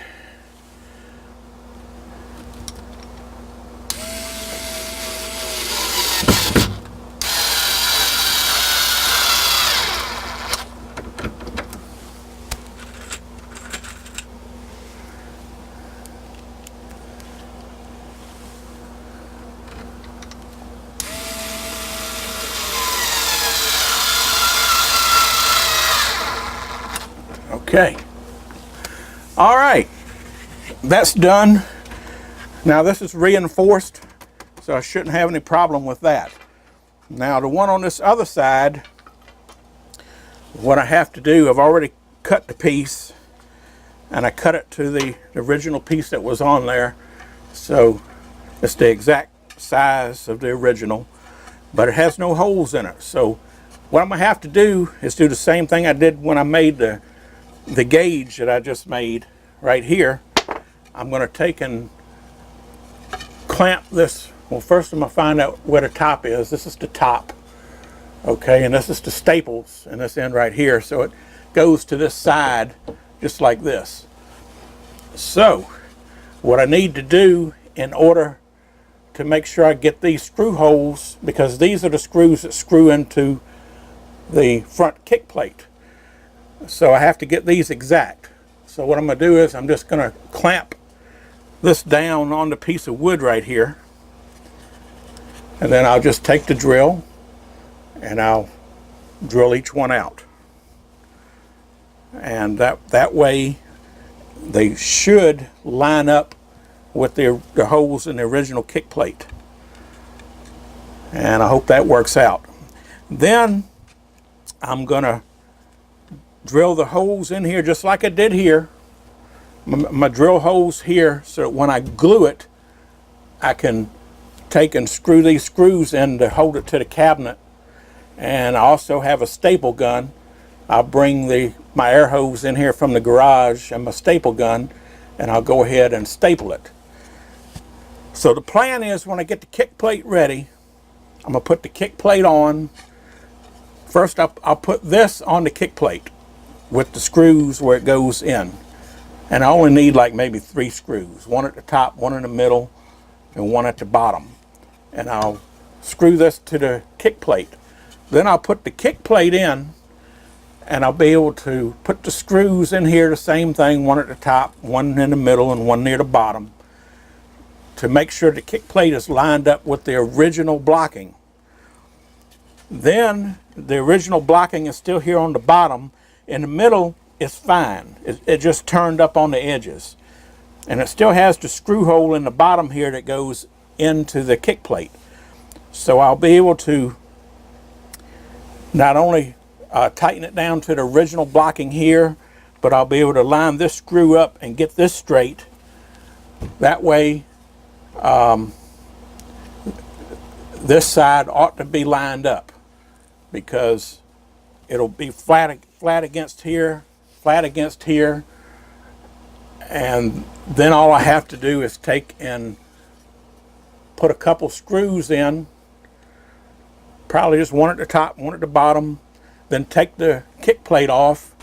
Okay. All right. That's done. Now this is reinforced, so I shouldn't have any problem with that. Now the one on this other side, what I have to do, I've already cut the piece, and I cut it to the original piece that was on there. So it's the exact size of the original, but it has no holes in it. So what I'm gonna have to do is do the same thing I did when I made the gauge that I just made right here. I'm going to take and clamp this. Well, first I'm going to find out where the top is. This is the top. Okay, and this is the staples in this end right here, so it goes to this side just like this. So what I need to do in order to make sure I get these screw holes, because these are the screws that screw into the front kick plate, so I have to get these exact. So what I'm going to do is I'm just going to clamp this down on the piece of wood right here, and then I'll just take the drill and I'll drill each one out, and that way they should line up with the holes in the original kick plate, and I hope that works out. Then I'm gonna drill the holes in here just like I did here. My drill holes here, so that when I glue it, I can take and screw these screws in to hold it to the cabinet. And I also have a staple gun. I'll bring my air hose in here from the garage and my staple gun, and I'll go ahead and staple it. So the plan is, when I get the kick plate ready, I'm going to put the kick plate on. First I'll put this on the kick plate with the screws where it goes in. And I only need like maybe 3 screws. One at the top, one in the middle, and one at the bottom. And I'll screw this to the kick plate. Then I'll put the kick plate in, and I'll be able to put the screws in here, the same thing, one at the top, one in the middle, and one near the bottom, to make sure the kick plate is lined up with the original blocking. Then the original blocking is still here on the bottom. In the middle, it's fine. It just turned up on the edges. And it still has the screw hole in the bottom here that goes into the kick plate. So I'll be able to not only tighten it down to the original blocking here, but I'll be able to line this screw up and get this straight. That way, this side ought to be lined up, because it'll be flat against here, flat against here, and then all I have to do is take and put a couple screws in, probably just one at the top, one at the bottom, then take the kick plate off,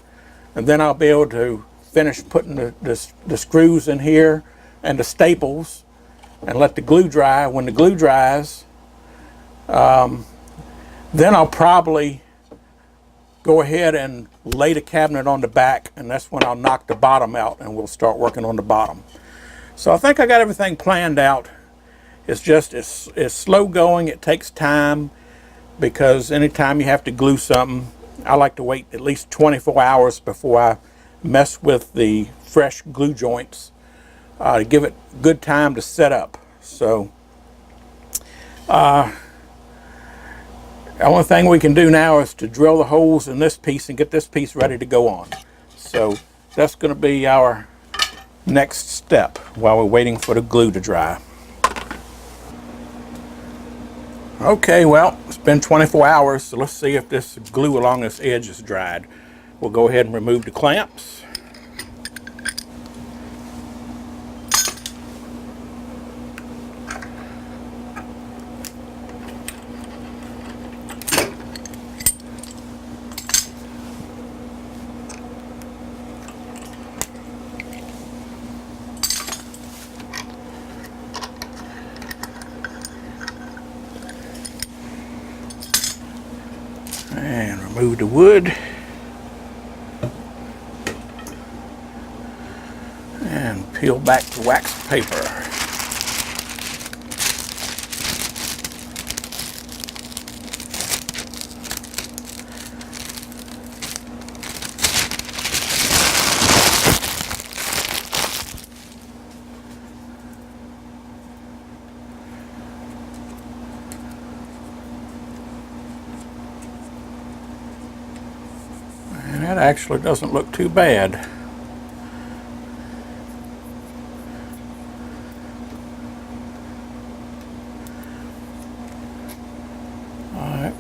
and then I'll be able to finish putting the screws in here and the staples, and let the glue dry. When the glue dries, then I'll probably go ahead and lay the cabinet on the back, and that's when I'll knock the bottom out and we'll start working on the bottom. So I think I got everything planned out. It's just, it's slow going. It takes time, because anytime you have to glue something, I like to wait at least 24 hours before I mess with the fresh glue joints, to give it good time to set up. So the only thing we can do now is to drill the holes in this piece and get this piece ready to go on. So that's going to be our next step while we're waiting for the glue to dry. Okay, well, it's been 24 hours, so let's see if this glue along this edge is dried. We'll go ahead and remove the clamps. And remove the wood. And peel back the wax paper. And that actually doesn't look too bad. Alright.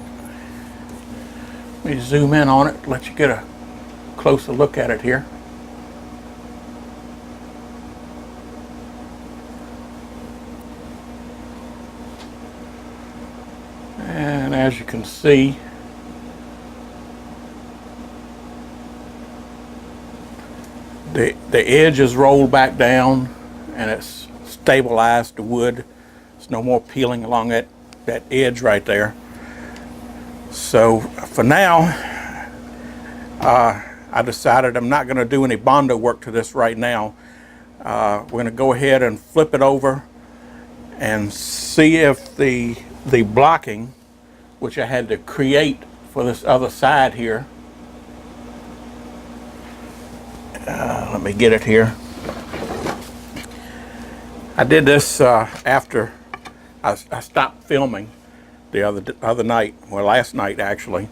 Let me zoom in on it, let you get a closer look at it here. And as you can see, the edge is rolled back down and it's stabilized the wood. There's no more peeling along that edge right there. So for now, I decided I'm not going to do any Bondo work to this right now. We're going to go ahead and flip it over and see if the blocking, which I had to create for this other side here. Let me get it here. I did this after I stopped filming the other night, well, last night actually.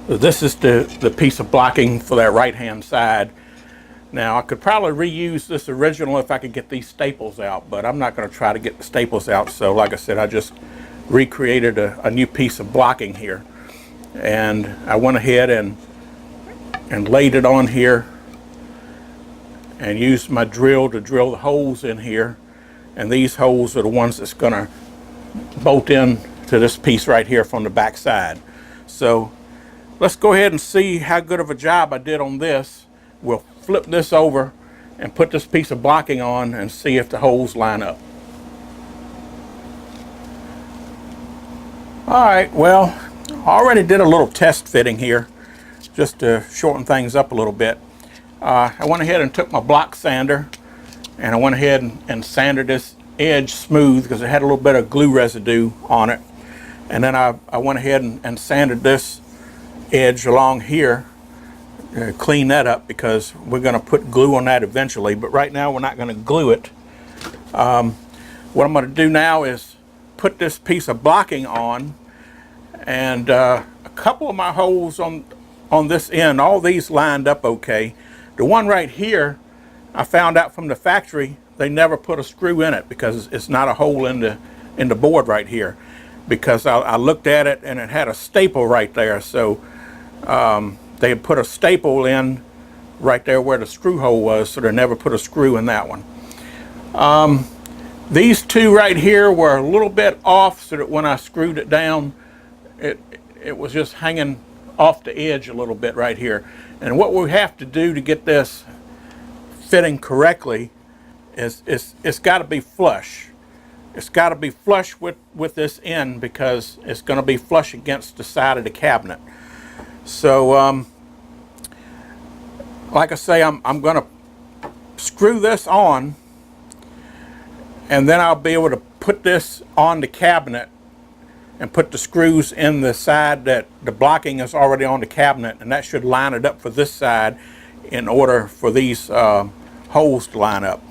This is the piece of blocking for that right-hand side. Now, I could probably reuse this original if I could get these staples out, but I'm not going to try to get the staples out. So, like I said, I just recreated a new piece of blocking here. And I went ahead and laid it on here and used my drill to drill the holes in here. And these holes are the ones that's going to bolt in to this piece right here from the back side. So let's go ahead and see how good of a job I did on this. We'll flip this over and put this piece of blocking on and see if the holes line up. Alright, well, I already did a little test fitting here just to shorten things up a little bit. I went ahead and took my block sander and I went ahead and sanded this edge smooth because it had a little bit of glue residue on it. And then I went ahead and sanded this edge along here, clean that up because we're going to put glue on that eventually, but right now we're not going to glue it. What I'm going to do now is put this piece of blocking on, and a couple of my holes on this end, all these lined up okay. The one right here, I found out from the factory they never put a screw in it because it's not a hole in the board right here, because I looked at it and it had a staple right there. So they had put a staple in right there where the screw hole was, so they never put a screw in that one. These two right here were a little bit off, so that when I screwed it down, it was just hanging off the edge a little bit right here. And what we have to do to get this fitting correctly is it's got to be flush. It's got to be flush with this end because it's going to be flush against the side of the cabinet. So like I say, I'm going to screw this on, and then I'll be able to put this on the cabinet and put the screws in the side that the blocking is already on the cabinet, and that should line it up for this side in order for these holes to line up.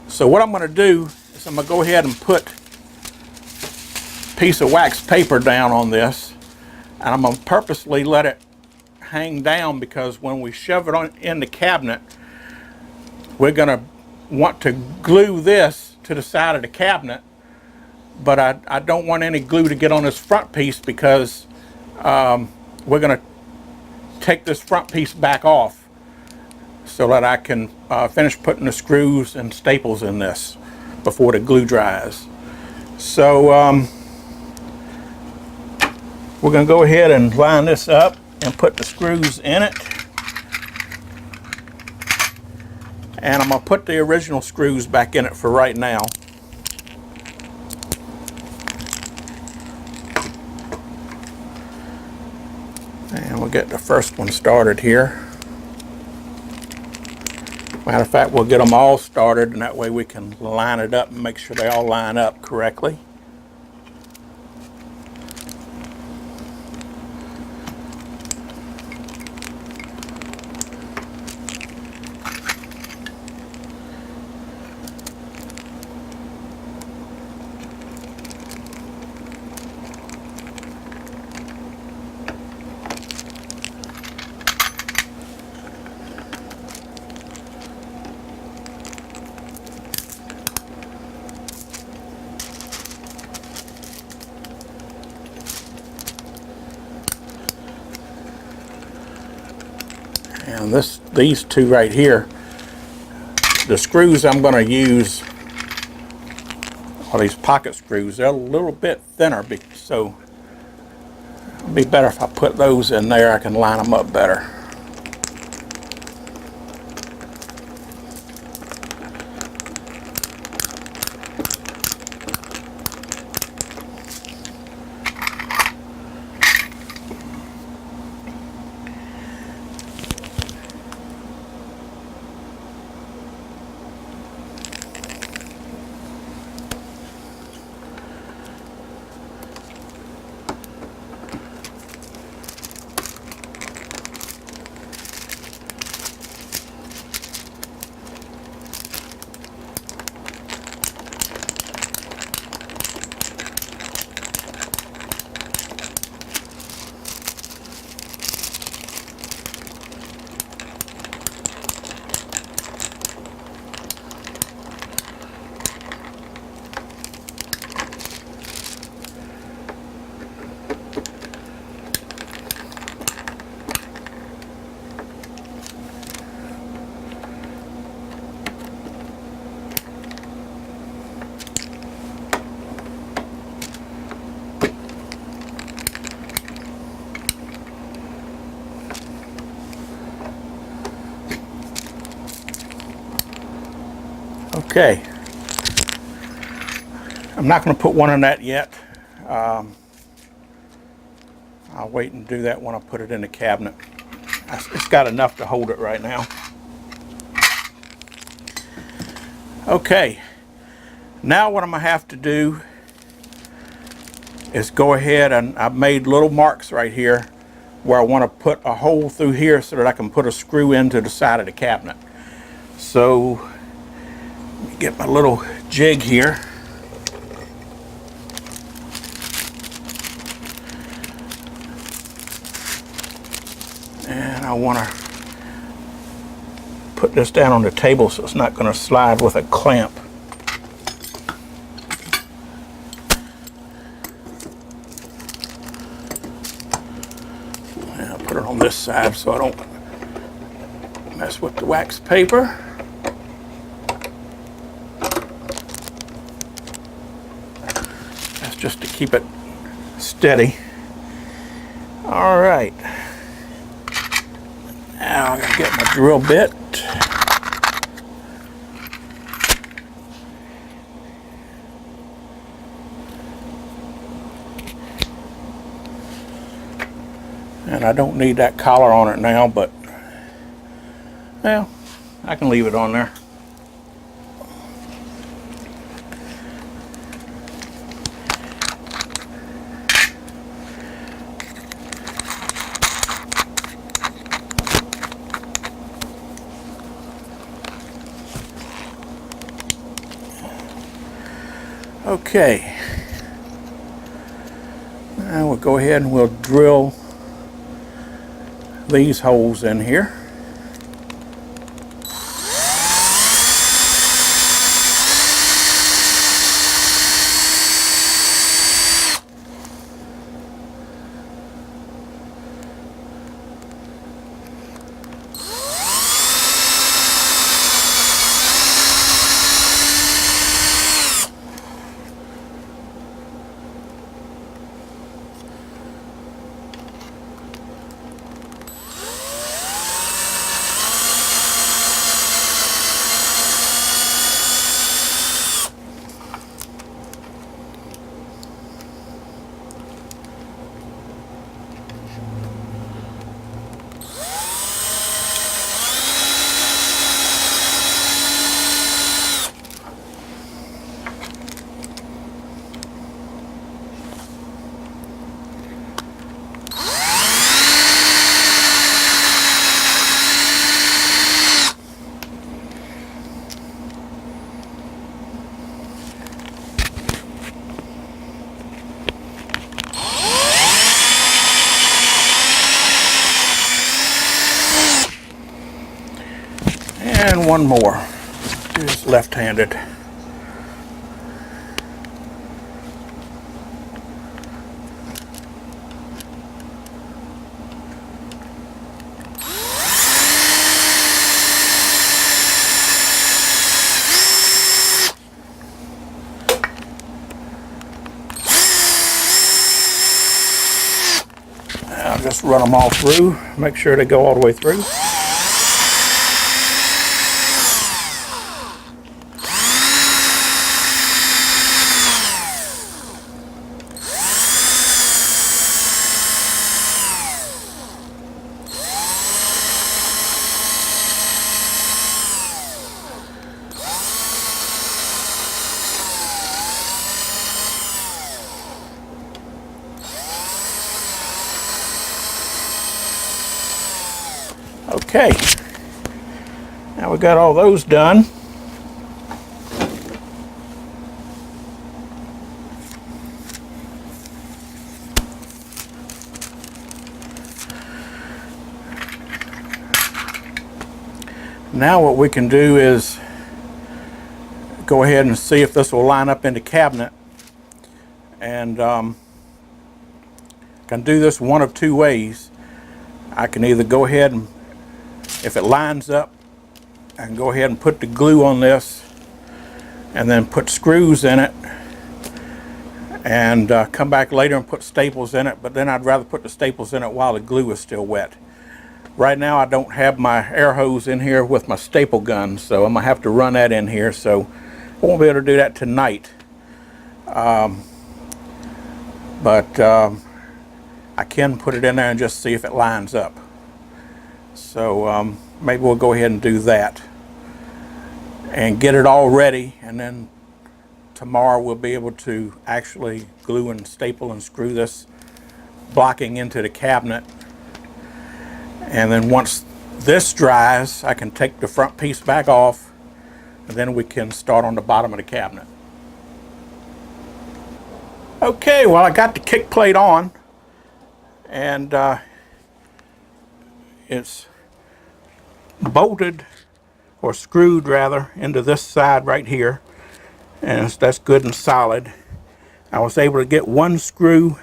So what I'm going to do is I'm going to go ahead and put a piece of wax paper down on this, and I'm going to purposely let it hang down because when we shove it on in the cabinet, we're going to want to glue this to the side of the cabinet, but I don't want any glue to get on this front piece because we're going to take this front piece back off so that I can finish putting the screws and staples in this before the glue dries. So we're going to go ahead and line this up and put the screws in it. And I'm going to put the original screws back in it for right now. And we'll get the first one started here. Matter of fact, we'll get them all started, and that way we can line it up and make sure they all line up correctly. And these two right here, the screws I'm going to use are these pocket screws. They're a little bit thinner, so it'll be better if I put those in there. I can line them up better. Okay. I'm not going to put one in that yet. I'll wait and do that when I put it in the cabinet. It's got enough to hold it right now. Okay. Now what I'm going to have to do is go ahead, and I've made little marks right here where I want to put a hole through here so that I can put a screw into the side of the cabinet. So let me get my little jig here. And I want to put this down on the table so it's not going to slide with a clamp. And I'll put it on this side so I don't mess with the wax paper. That's just to keep it steady. All right. Now I'm going to get my drill bit. And I don't need that collar on it now, but well, I can leave it on there. Okay, now we'll go ahead and we'll drill these holes in here. And one more, just left-handed. I'll just run them all through, make sure they go all the way through. Okay, now we got all those done. Now what we can do is go ahead and see if this will line up in the cabinet, and can do this one of two ways. I can either go ahead and, if it lines up, I can go ahead and put the glue on this and then put screws in it and come back later and put staples in it, but then I'd rather put the staples in it while the glue is still wet. Right now I don't have my air hose in here with my staple gun, so I'm gonna have to run that in here. So won't be able to do that tonight. But I can put it in there and just see if it lines up. So maybe we'll go ahead and do that and get it all ready, and then tomorrow we'll be able to actually glue and staple and screw this blocking into the cabinet. And then once this dries, I can take the front piece back off, and then we can start on the bottom of the cabinet. Okay, well, I got the kick plate on, and it's bolted, or screwed rather, into this side right here, and that's good and solid. I was able to get one screw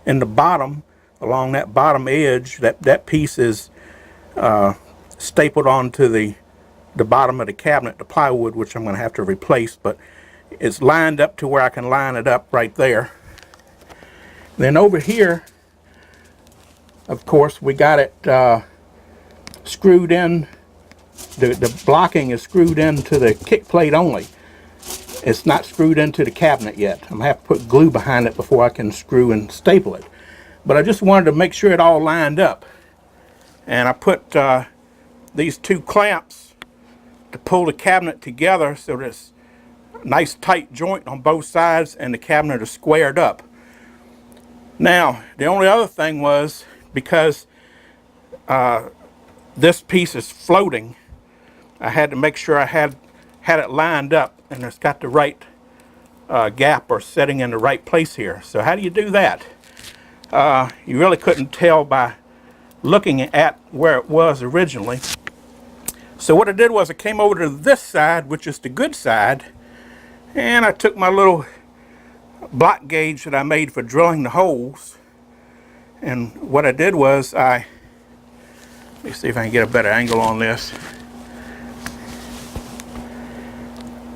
in the bottom, along that bottom edge. That piece is stapled onto the bottom of the cabinet, the plywood, which I'm going to have to replace, but it's lined up to where I can line it up right there. Then over here, of course, we got it screwed in. The blocking is screwed into the kick plate only. It's not screwed into the cabinet yet. I'm going to have to put glue behind it before I can screw and staple it. But I just wanted to make sure it all lined up. And I put these two clamps to pull the cabinet together so that it's a nice tight joint on both sides and the cabinet is squared up. Now, the only other thing was, because this piece is floating, I had to make sure I had it lined up and it's got the right gap or setting in the right place here. So how do you do that? You really couldn't tell by looking at where it was originally. So what I did was I came over to this side, which is the good side, and I took my little block gauge that I made for drilling the holes, and what I did was let me see if I can get a better angle on this.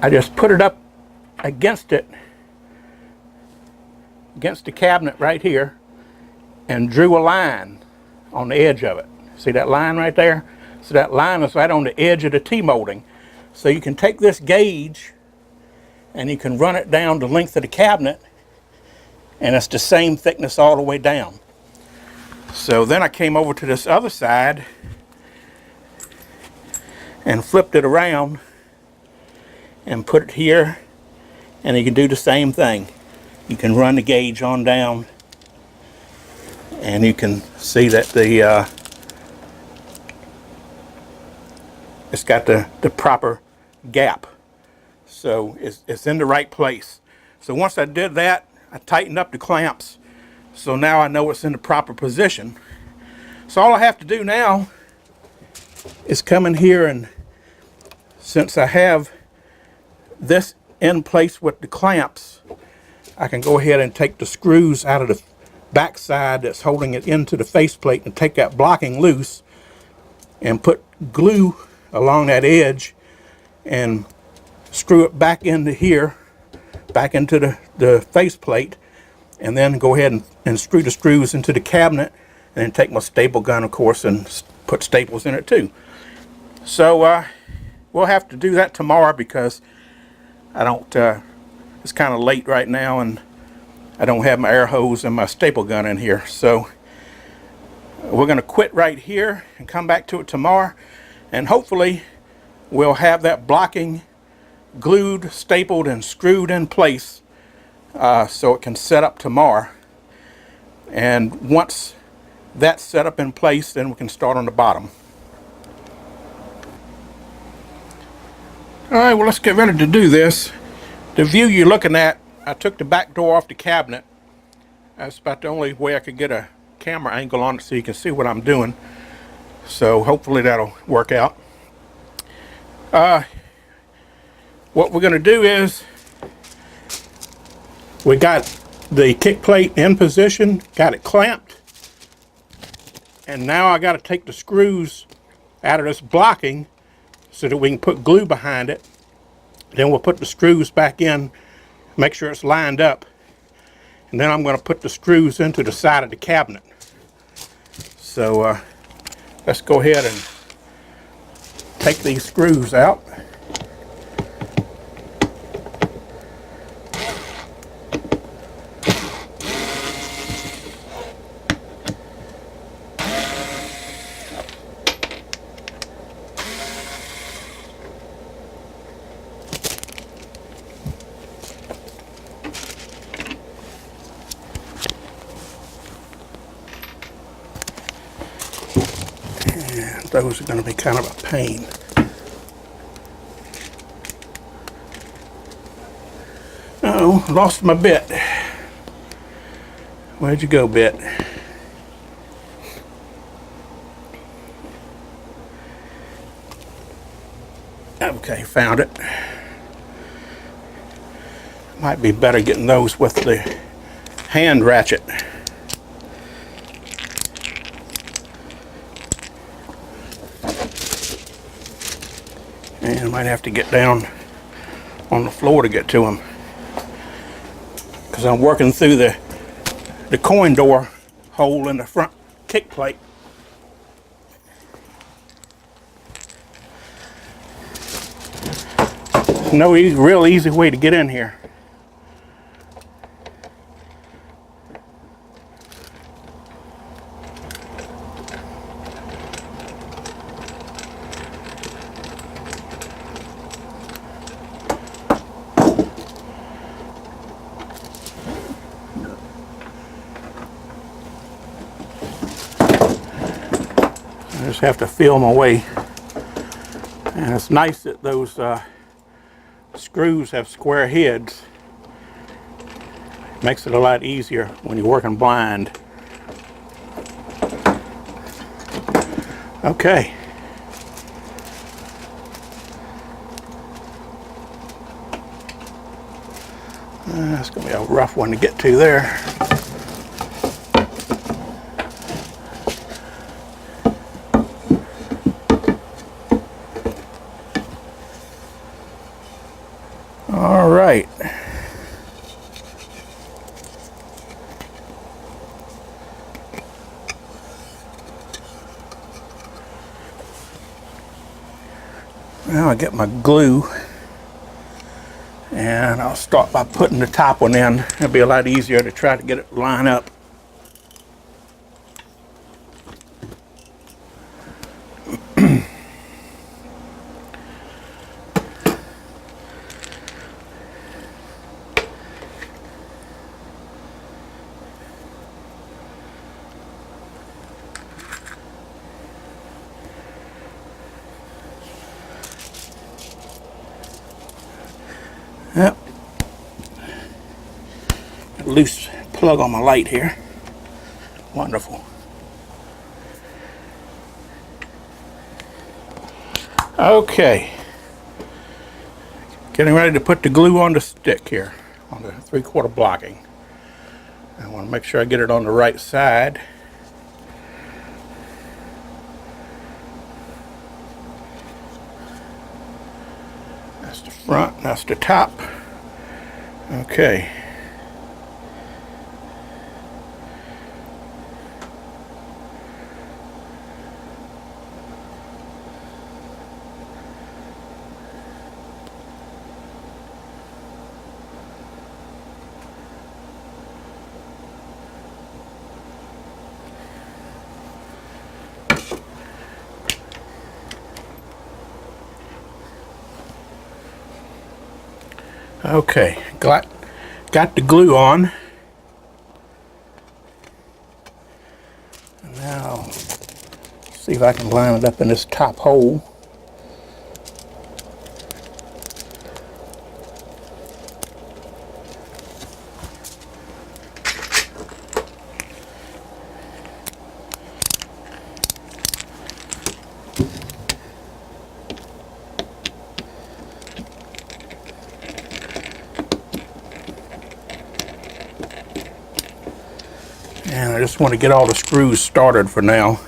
I just put it up against it, against the cabinet right here, and drew a line on the edge of it. See that line right there? So that line is right on the edge of the T-molding. So you can take this gauge and you can run it down the length of the cabinet, and it's the same thickness all the way down. So then I came over to this other side and flipped it around and put it here, and you can do the same thing. You can run the gauge on down, and you can see that it's got the proper gap, so it's in the right place. So once I did that, I tightened up the clamps, so now I know it's in the proper position. So all I have to do now is come in here, and since I have this in place with the clamps, I can go ahead and take the screws out of the back side that's holding it into the faceplate and take that blocking loose and put glue along that edge and screw it back into here, back into the faceplate, and then go ahead and screw the screws into the cabinet, and then take my staple gun, of course, and put staples in it too. So we'll have to do that tomorrow, because I don't, it's kind of late right now, and I don't have my air hose and my staple gun in here. So we're going to quit right here and come back to it tomorrow, and hopefully we'll have that blocking glued, stapled, and screwed in place so it can set up tomorrow. And once that's set up in place, then we can start on the bottom. Alright, well, let's get ready to do this. The view you're looking at, I took the back door off the cabinet. That's about the only way I could get a camera angle on it so you can see what I'm doing. So hopefully that'll work out. What we're going to do is, we got the kick plate in position, got it clamped, and now I got to take the screws out of this blocking so that we can put glue behind it. Then we'll put the screws back in, make sure it's lined up, and then I'm going to put the screws into the side of the cabinet. So let's go ahead and take these screws out. And those are going to be kind of a pain. Oh, lost my bit. Where'd you go, bit? Okay, found it. Might be better getting those with the hand ratchet. And I might have to get down on the floor to get to them, because I'm working through the coin door hole in the front kick plate. No real easy way to get in here. I just have to feel my way. And it's nice that those screws have square heads. Makes it a lot easier when you're working blind. Okay. That's going to be a rough one to get to there. All right. Now I get my glue, and I'll start by putting the top one in. It'll be a lot easier to try to get it lined up. Yep. Loose plug on my light here. Wonderful. Okay. Getting ready to put the glue on the stick here, on the 3/4 blocking. I want to make sure I get it on the right side. That's the front, that's the top. Okay. Okay, got the glue on. And now, see if I can line it up in this top hole. And I just want to get all the screws started for now.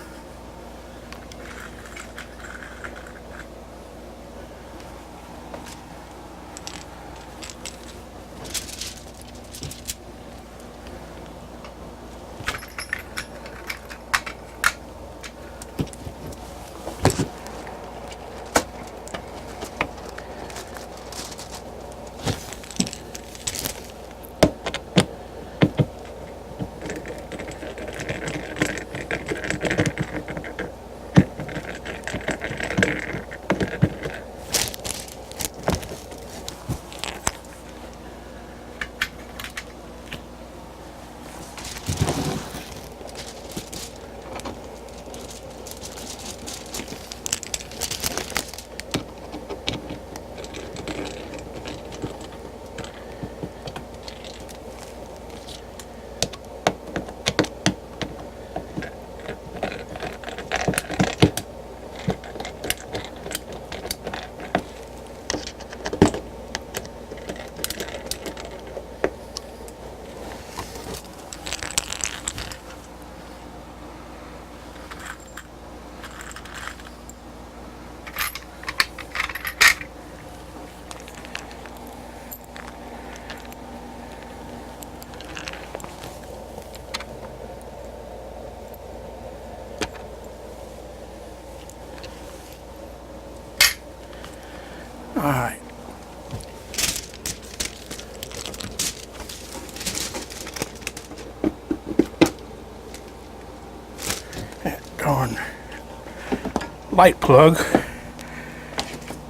light plug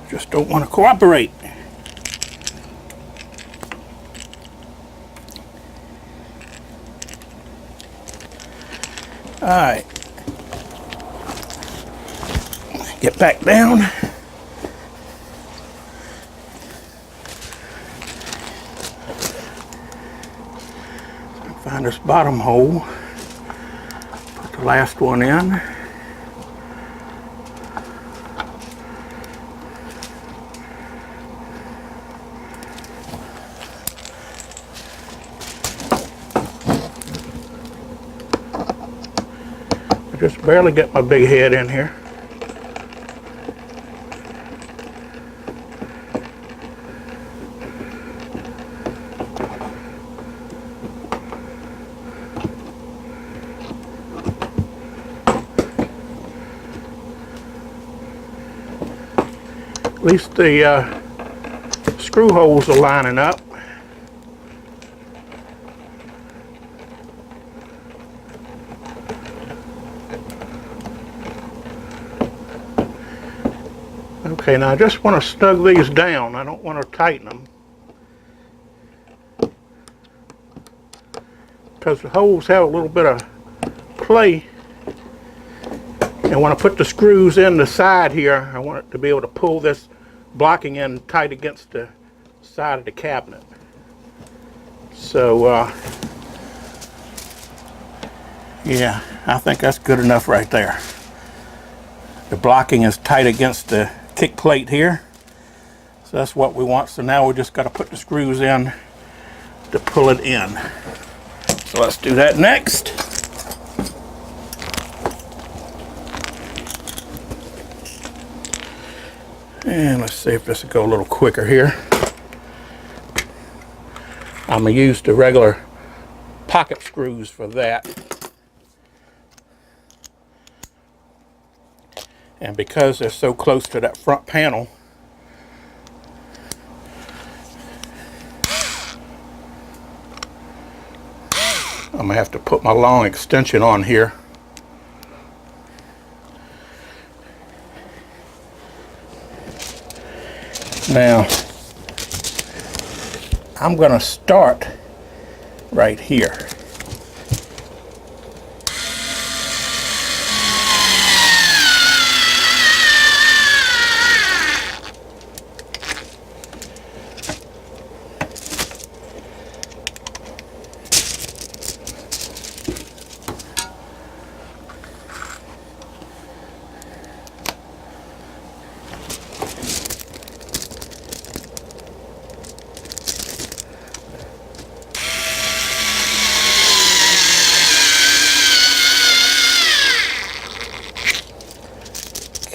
just don't want to cooperate. All right, get back down. Find this bottom hole, put the last one in. I just barely get my big head in here. At least the screw holes are lining up. Okay, now I just want to snug these down. I don't want to tighten them, because the holes have a little bit of play. And when I put the screws in the side here, I want it to be able to pull this blocking in tight against the side of the cabinet. So, yeah, I think that's good enough right there. The blocking is tight against the kick plate here. So that's what we want. So now we just got to put the screws in to pull it in. So let's do that next. And let's see if this will go a little quicker here. I'm going to use the regular pocket screws for that. And because they're so close to that front panel, I'm going to have to put my long extension on here. Now, I'm going to start right here.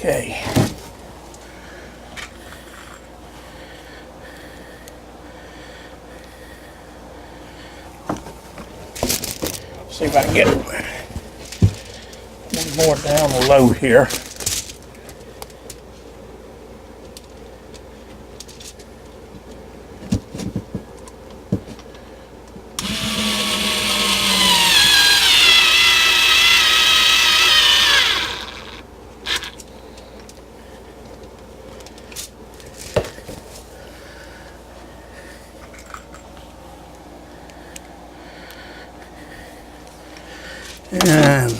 Okay. See if I can get one more down low here. And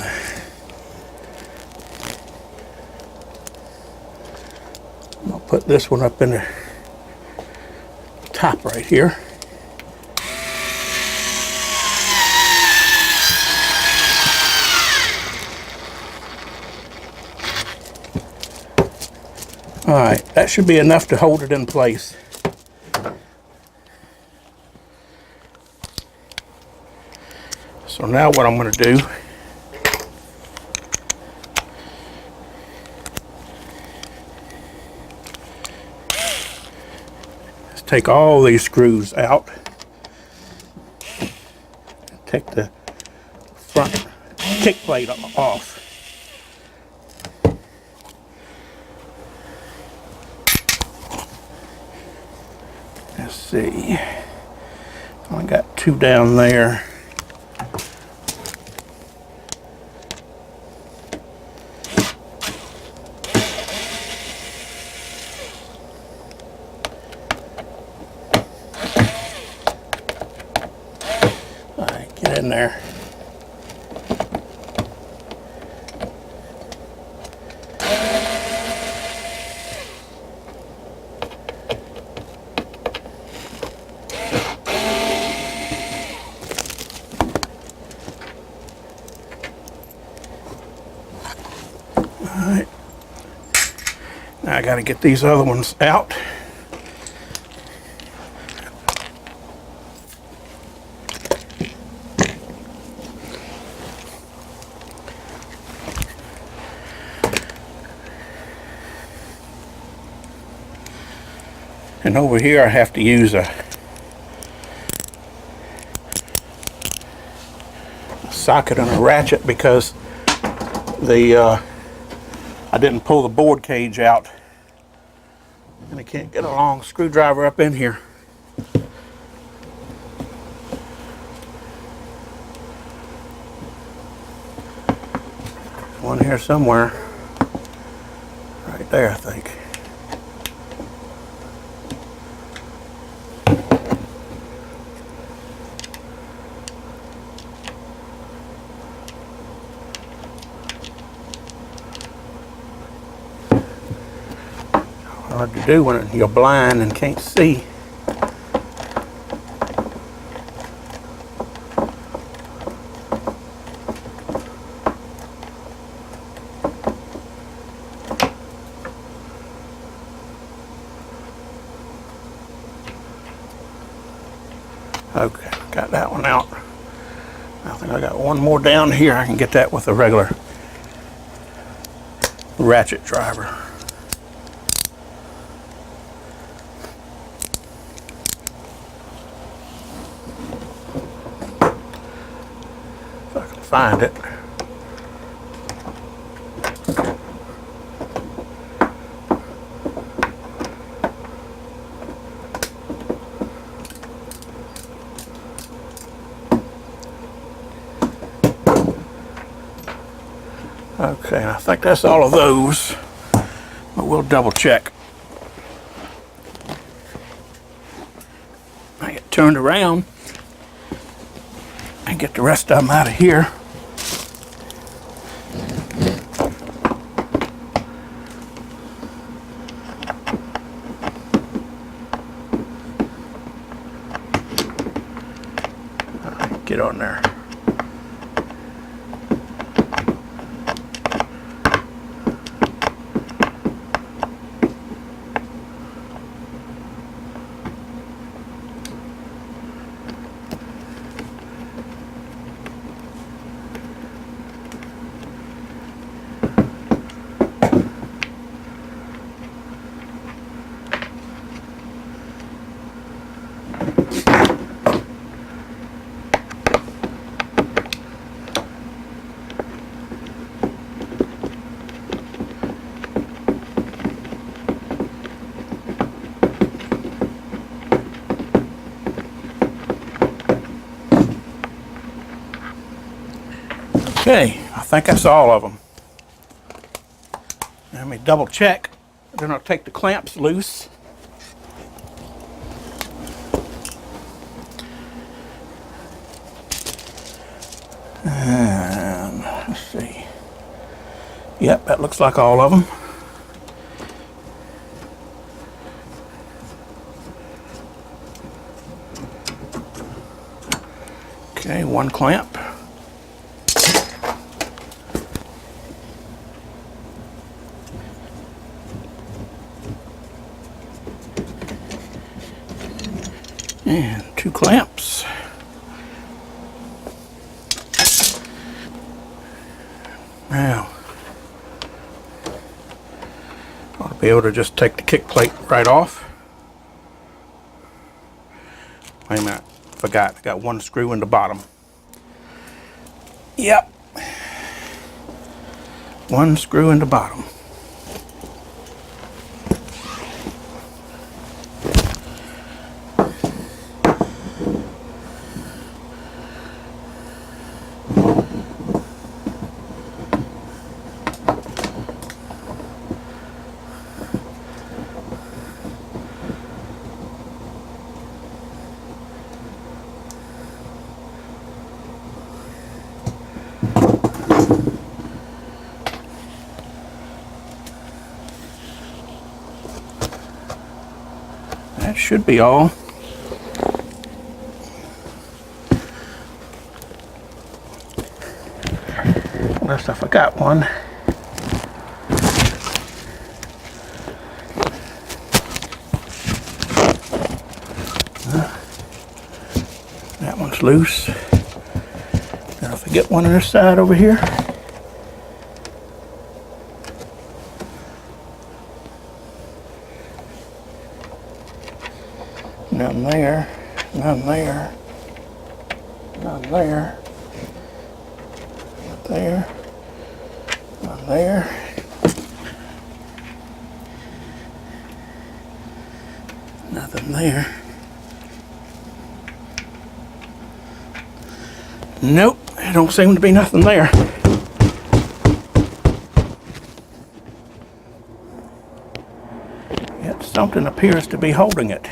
I'll put this one up in the top right here. All right, that should be enough to hold it in place. So now what I'm going to do is take all these screws out, take the front kick plate off. Let's see, I got two down there. that in there. Alright. Now I got to get these other ones out. And over here I have to use a socket and a ratchet because I didn't pull the board cage out and I can't get a long screwdriver up in here. One here somewhere, right there I think. Hard to do when you're blind and can't see. Okay, got that one out. I think I got one more down here. I can get that with a regular ratchet driver. If I can find it. Okay, I think that's all of those, but we'll double check. I get turned around and get the rest of them out of here. All right, get on there. Okay, I think that's all of them. Let me double check. Then I'll take the clamps loose. And let's see. Yep, that looks like all of them. Okay, one clamp. And two clamps. Now, ought to be able to just take the kick plate right off. Wait a minute, forgot, I got one screw in the bottom. Yep, one screw in the bottom. That should be all. Unless I forgot one. That one's loose. Now if I get one on this side over here. None there, none there, none there, none there, none there. Nothing there. Nope, there don't seem to be nothing there. Yet something appears to be holding it.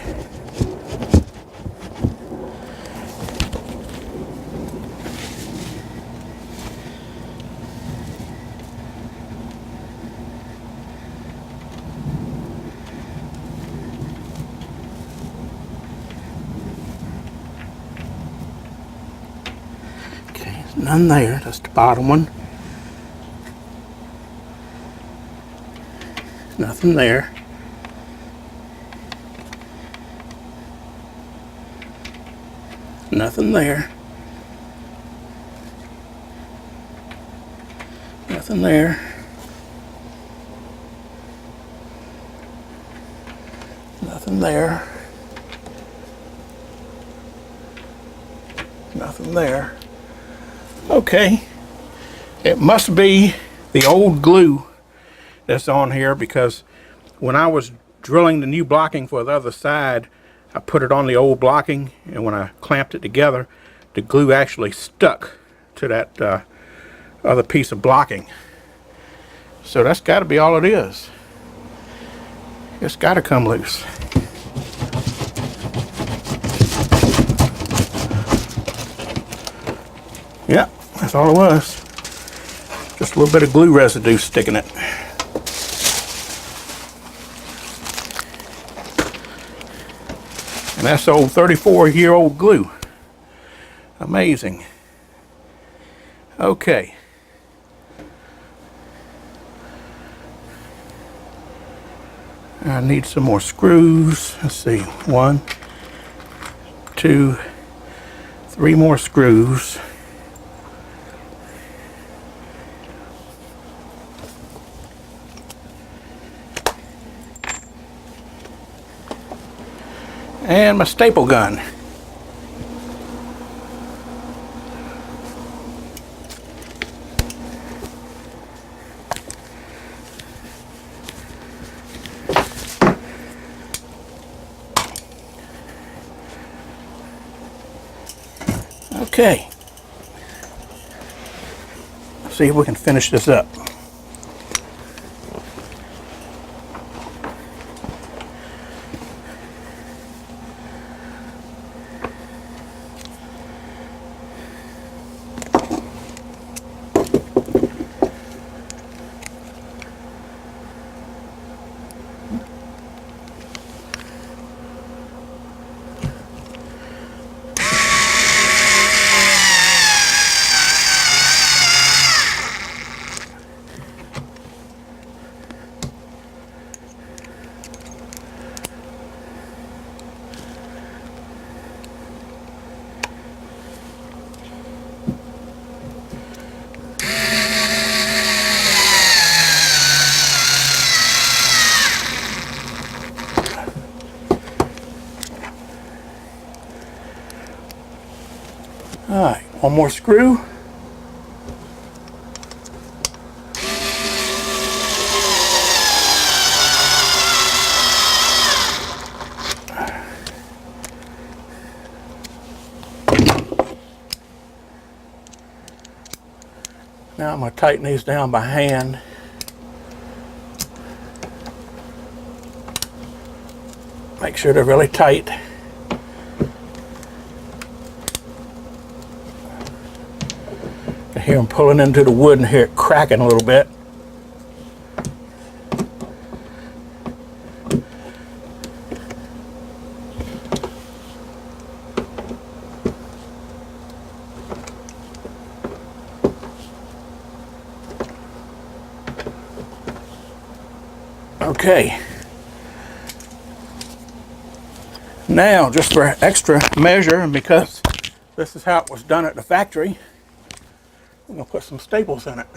None there, that's the bottom one. Nothing there. Nothing there. Nothing there. Nothing there. Nothing there. Okay, it must be the old glue that's on here, because when I was drilling the new blocking for the other side, I put it on the old blocking, and when I clamped it together, the glue actually stuck to that other piece of blocking. So that's got to be all it is. It's got to come loose. Yeah, that's all it was. Just a little bit of glue residue sticking it. And that's old 34-year-old glue. Amazing. Okay. I need some more screws. Let's see. 1, 2, 3 more screws. And my staple gun. Okay. Let's see if we can finish this up. Alright, one more screw. Now I'm going to tighten these down by hand. Make sure they're really tight. I hear them pulling into the wood and hear it cracking a little bit. Okay. Now, just for extra measure, and because this is how it was done at the factory, I'm going to put some staples in it.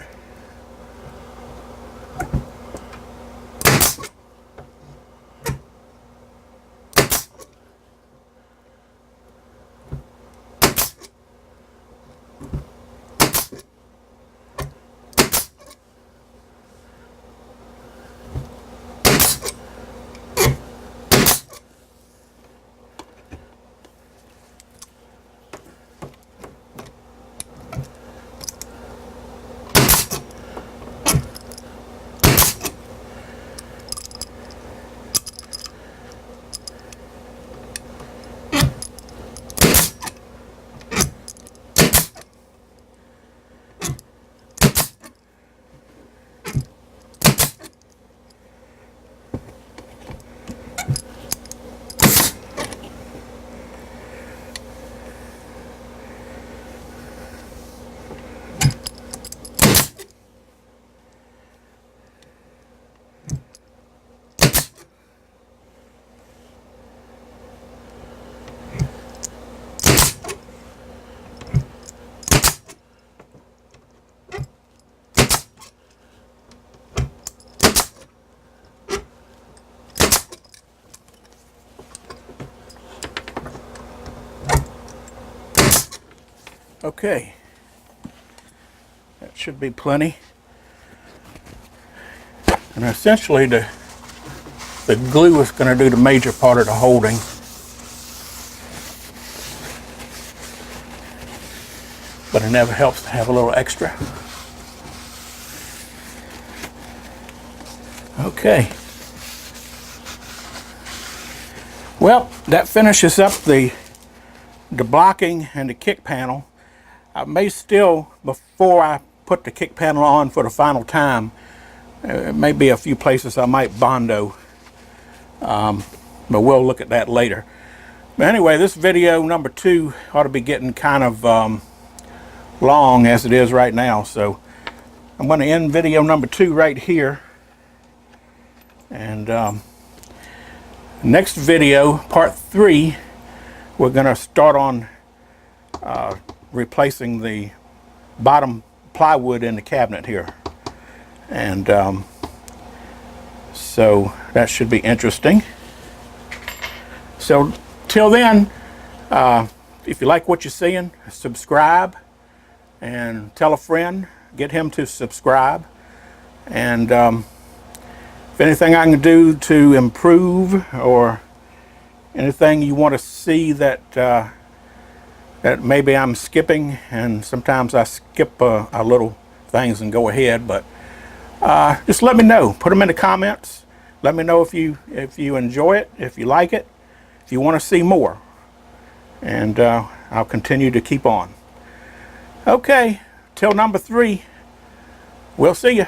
Okay, that should be plenty. And essentially the glue is going to do the major part of the holding. But it never helps to have a little extra. Okay. Well, that finishes up the blocking and the kick panel. I may still, before I put the kick panel on for the final time, there may be a few places I might Bondo, but we'll look at that later. But anyway, this video number 2 ought to be getting kind of long as it is right now, so I'm going to end video number 2 right here. And next video, part 3, we're going to start on replacing the bottom plywood in the cabinet here. And so that should be interesting. So till then, if you like what you're seeing, subscribe and tell a friend, get him to subscribe. And if anything I can do to improve, or anything you want to see that that maybe I'm skipping, and sometimes I skip a little things and go ahead, but just let me know. Put them in the comments. Let me know if you enjoy it, if you like it, if you want to see more, and I'll continue to keep on. Okay, till number 3, we'll see you.